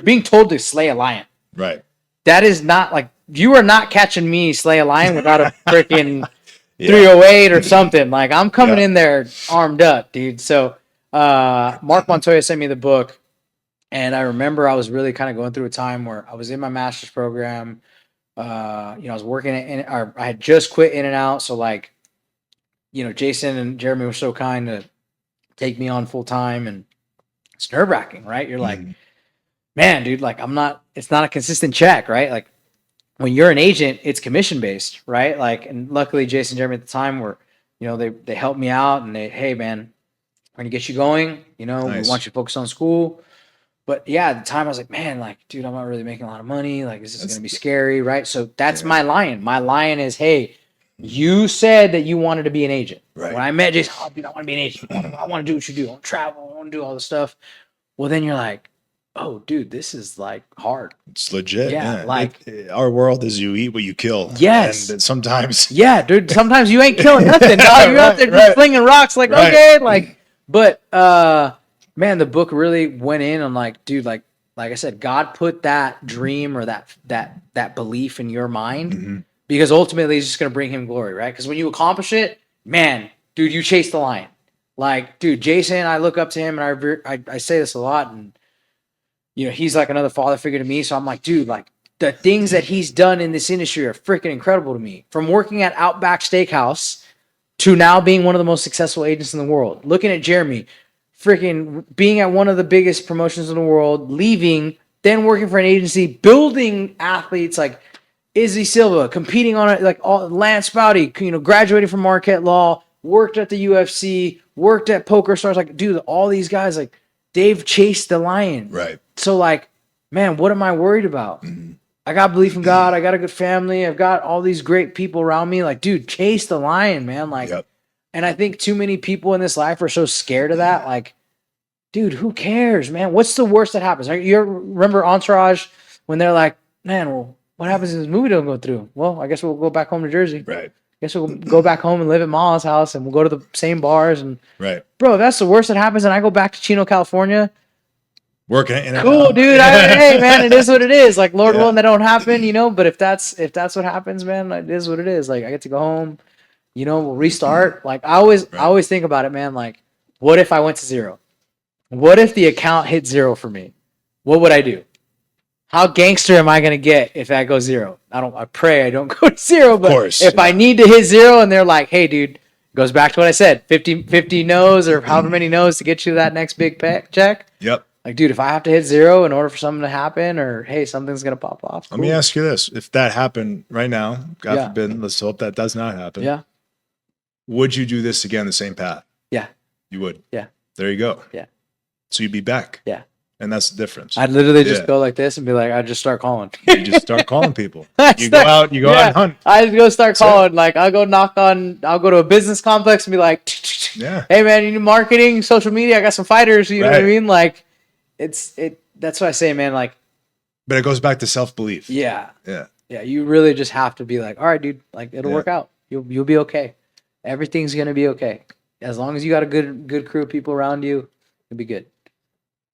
being told to slay a lion. Right. That is not like, you are not catching me slay a lion without a freaking Yeah. 308 or something. Like, I'm coming Yeah. in there armed up, dude. So Mark Montoya sent me the book, and I remember I was really kind of going through a time where I was in my master's program. I was working or I had just quit In and Out. So like, Jason and Jeremy were so kind to take me on full time, and it's nerve wracking, right? You're like, man, dude, like it's not a consistent check, right? Like when you're an agent, it's commission based, right? Like, and luckily Jason and Jeremy at the time were, they helped me out, and hey man, we're going to get you going. Nice. We want you to focus on school. But yeah, at the time I was like, man, like, dude, I'm not really making a lot of money. Like, this is going to be scary, right? So that's my lion. My lion is, hey, you said that you wanted to be an agent. Right. When I met Jason, oh, dude, I want to be an agent. I want to do what you do. I want to travel. I want to do all this stuff. Well, then you're like, oh, dude, this is like hard. It's legit. Yeah. Like, our world is you eat what you kill. Yes. And sometimes. Yeah, dude. Sometimes you ain't killing nothing, dog. You're out there just slinging rocks. Like, okay, like, but man, the book really went in on like, dude, like I said, God put that dream or that belief in your mind, because ultimately it's just going to bring him glory, right? Because when you accomplish it, man, dude, you chase the lion. Like, dude, Jason, I look up to him, and I say this a lot, and he's like another father figure to me. So I'm like, dude, like the things that he's done in this industry are freaking incredible to me. From working at Outback Steakhouse to now being one of the most successful agents in the world. Looking at Jeremy, freaking being at one of the biggest promotions in the world, leaving, then working for an agency, building athletes like Izzy Silva, competing on it, like Lance Spouty, graduated from Marquette Law, worked at the UFC, worked at Poker Stars. Like, dude, all these guys, like, they've chased the lion. Right. So, like, man, what am I worried about? I got belief in God. I got a good family. I've got all these great people around me. Like, dude, chase the lion, man. Like, and I think too many people in this life are so scared of that. Like, dude, who cares, man? What's the worst that happens? You remember Entourage when they're like, man, well, what happens if this movie don't go through? Well, I guess we'll go back home to Jersey. Right. I guess we'll go back home and live at Ma's house, and we'll go to the same bars. And bro, if that's the worst that happens, and I go back to Chino, California. Working in cool, dude. Hey, man, it is what it is. Like, Lord willing, that don't happen, But if that's what happens, man, it is what it is. Like, I get to go home, we'll restart. Like, I always think about it, man. Like, what if I went to zero? What if the account hit zero for me? What would I do? How gangster am I gonna get if that goes zero? I pray I don't go to zero, but if I need to hit zero and they're like, hey, dude, goes back to what I said, 50 no's or however many no's to get you that next big check. Yep. Like, dude, if I have to hit zero in order for something to happen, or hey, something's gonna pop off. Let me ask you this: if that happened right now, God forbid, let's hope that does not happen. Yeah. Would you do this again, the same path? Yeah. You would. Yeah. There you go. Yeah. So you'd be back. Yeah. And that's the difference. I'd literally just go like this and be like, I'd just start calling. You just start calling people. You go out and hunt. I just go start calling. Like, I'll go to a business complex and be like, hey man, you need marketing, social media, I got some fighters, you know what I mean? Like, that's what I say, man. Like, but it goes back to self-belief. Yeah. Yeah. Yeah. You really just have to be like, all right, dude, like, it'll work out. You'll be okay. Everything's gonna be okay. As long as you got a good crew of people around you, it'll be good.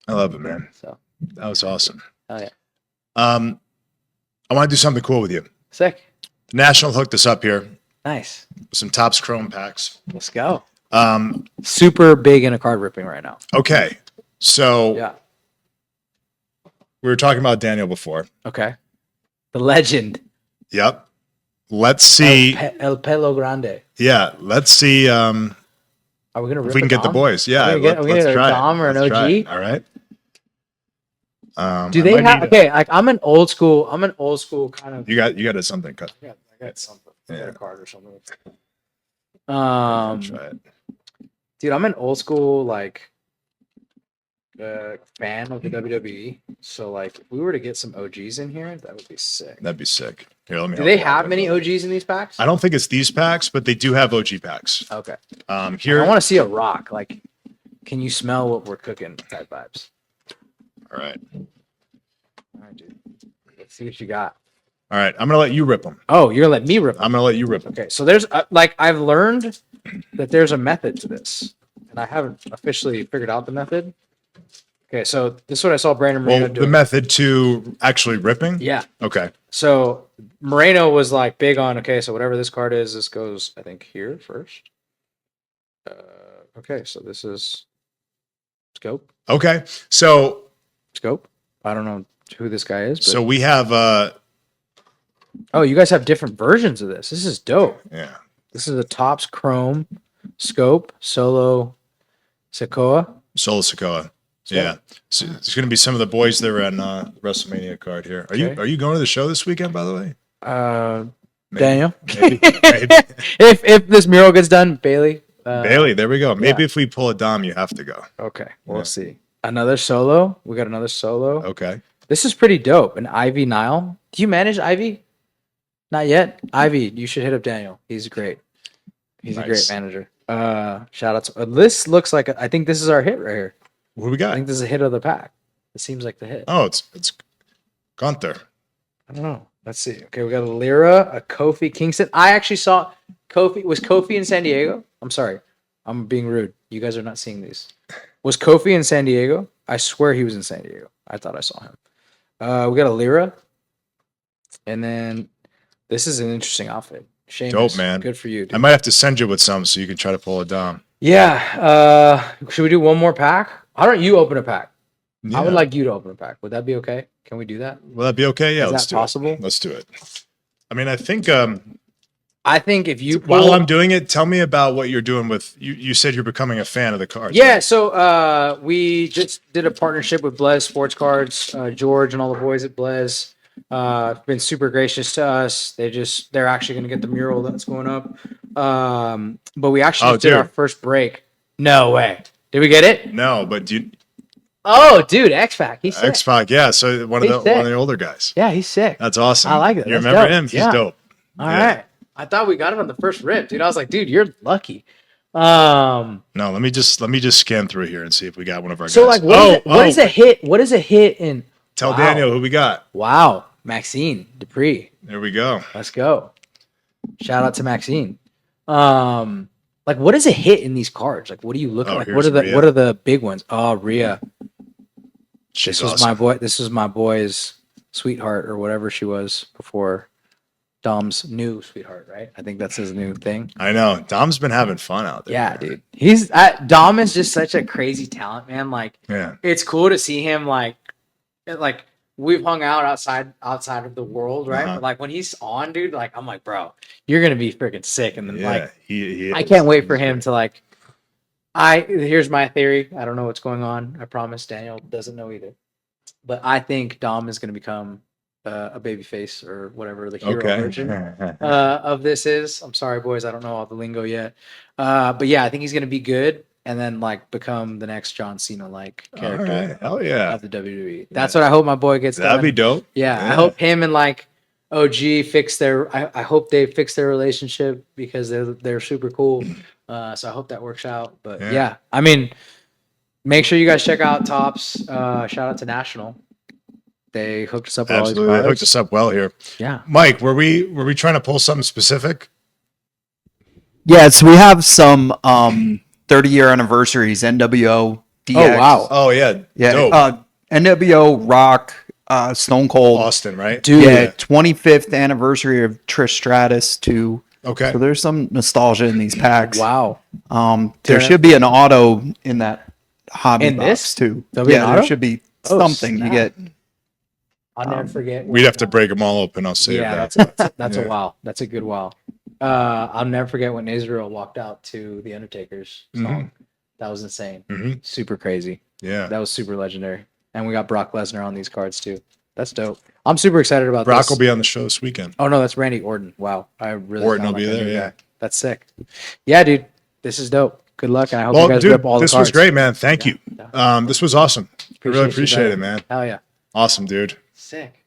I love it, man. So that was awesome. Oh yeah. I want to do something cool with you. Sick. National hooked us up here. Nice. Some Topps Chrome packs. Let's go. Super big into card ripping right now. Okay. So we were talking about Daniel before. Okay. The legend. Yep. Let's see. El Pelo Grande. Yeah. Let's see. Are we gonna rip if we can get the boys? Yeah. Are we gonna get a Dom or an OG? All right. Do they have? Okay, like I'm an old school kind of. You got something cut. Yeah, I got something. I got a card or something. Try it. Dude, I'm an old school like fan of the WWE. So like, if we were to get some OGs in here, that would be sick. That'd be sick. Here, let me. Do they have many OGs in these packs? I don't think it's these packs, but they do have OG packs. Okay. Here I want to see a rock. Like, can you smell what we're cooking? Type vibes. All right. All right, dude. Let's see what you got. All right, I'm gonna let you rip them. Oh, you're gonna let me rip them? I'm gonna let you rip them. Okay, so there's like I've learned that there's a method to this, and I haven't officially figured out the method. Okay, so this is what I saw Brandon Moreno Well, doing. the method to actually ripping? Yeah. Okay. So Moreno was like big on, okay, so whatever this card is, this goes, I think, here first. Okay, so this is scope. Okay. So Scope. I don't know who this guy is, but so we have oh, you guys have different versions of this. This is dope. yeah. This is a Topps Chrome Scope Solo Sequoia. Solo Sokoa. Yeah. So it's going to be some of the boys that were on WrestleMania card here. Okay. Are you going to the show this weekend, by the way? Maybe. Daniel. Maybe. if this mural gets done, Bailey. Bailey, there we go. Maybe if we pull a Dom, you have to go. Okay, we'll see. Another solo. We got another solo. Okay. This is pretty dope. An Ivy Nile. Do you manage Ivy? Not yet. Ivy, you should hit up Daniel. He's great. He's a great manager. Shout out to this. Looks like I think this is our hit right here. What do we got? I think this is a hit of the pack. It seems like the hit. Oh, it's Gunther. I don't know. Let's see. Okay, we got a Lyra, a Kofi Kingston. I actually saw Kofi. Was Kofi in San Diego? I'm sorry. I'm being rude. You guys are not seeing these. Was Kofi in San Diego? I swear he was in San Diego. I thought I saw him. We got a Lyra. And then this is an interesting outfit. Sheamus. Dope, man. Good for you, dude. I might have to send you with some so you can try to pull a Dom. Yeah. Should we do one more pack? Why don't you open a pack? Yeah. I would like you to open a pack. Would that be okay? Can we do that? Will that be okay? Yeah, Is that possible? Let's do it. I mean, I think if you while I'm doing it, tell me about what you're doing with you said you're becoming a fan of the cards. Yeah, so we just did a partnership with Blaze Sports Cards. George and all the boys at Blaze been super gracious to us. They're actually going to get the mural that's going up. But we actually did our first break. No way. Did we get it? No, but do you Oh, dude, X-Pac. He's sick. X-Pac, yeah. So one of the older guys. Yeah, he's sick. That's awesome. I like it. You That's remember dope. him? He's dope. All right. I thought we got it on the first rip, dude. I was like, dude, you're lucky. No, let me just scan through here and see if we got one of our guys. So like, what is a hit? What is a hit in? Tell Daniel who we got. Wow, Maxine Dupree. There we go. Let's go. Shout out to Maxine. Like, what is a hit in these cards? Like, what do you look like? What are the big ones? Oh, Rhea. This was my boy. This was my boy's sweetheart or whatever she was before Dom's new sweetheart, right? I think that's his new thing. I know. Dom's been having fun out there. Yeah, dude. Dom is just such a crazy talent, man. Like, it's cool to see him like we've hung out outside of the world, right? But like when he's on, dude, like I'm like, bro, you're gonna be freaking sick. And then I can't wait for him to like. Here's my theory. I don't know what's going on. I promise Daniel doesn't know either. But I think Dom is going to become a babyface or whatever the hero version of this is. I'm sorry, boys. I don't know all the lingo yet. But yeah, I think he's going to be good and then like become the next John Cena like character Hell yeah. of the WWE. That's what I hope my boy gets done. That'd be dope. Yeah, I hope him and like OG fix their. I hope they fix their relationship because they're super cool. So I hope that works out. But yeah, I mean, make sure you guys check out Topps. Shout out to National. They hooked us up with all these Absolutely, they hooked us up well here. Yeah, Mike, were we trying to pull something specific? Yeah, so we have some 30-year anniversaries. NWO, DX. Oh wow. Oh yeah, yeah. NWO, Rock, Stone Cold, Austin, right? Dude. Yeah, 25th anniversary of Trish Stratus too. Okay. So there's some nostalgia in these packs. Wow. There should be an auto in that hobby in box this too. There'll be an auto? There should be something you get. I'll never forget. We'd have to break them all open. I'll say that's a wow. That's a good wow. I'll never forget when Israel walked out to the Undertaker's song. That was insane. Super crazy. Yeah. That was super legendary. And we got Brock Lesnar on these cards too. That's dope. I'm super excited about Brock this. will be on the show this weekend. Oh no, that's Randy Orton. Wow. I really Orton will be there, yeah. That's sick. Yeah, dude. This is dope. Good luck, and I hope you guys rip all the cards. This was great, man. Thank you. This was awesome. I really appreciate it, man. Hell yeah. Awesome, dude. Sick.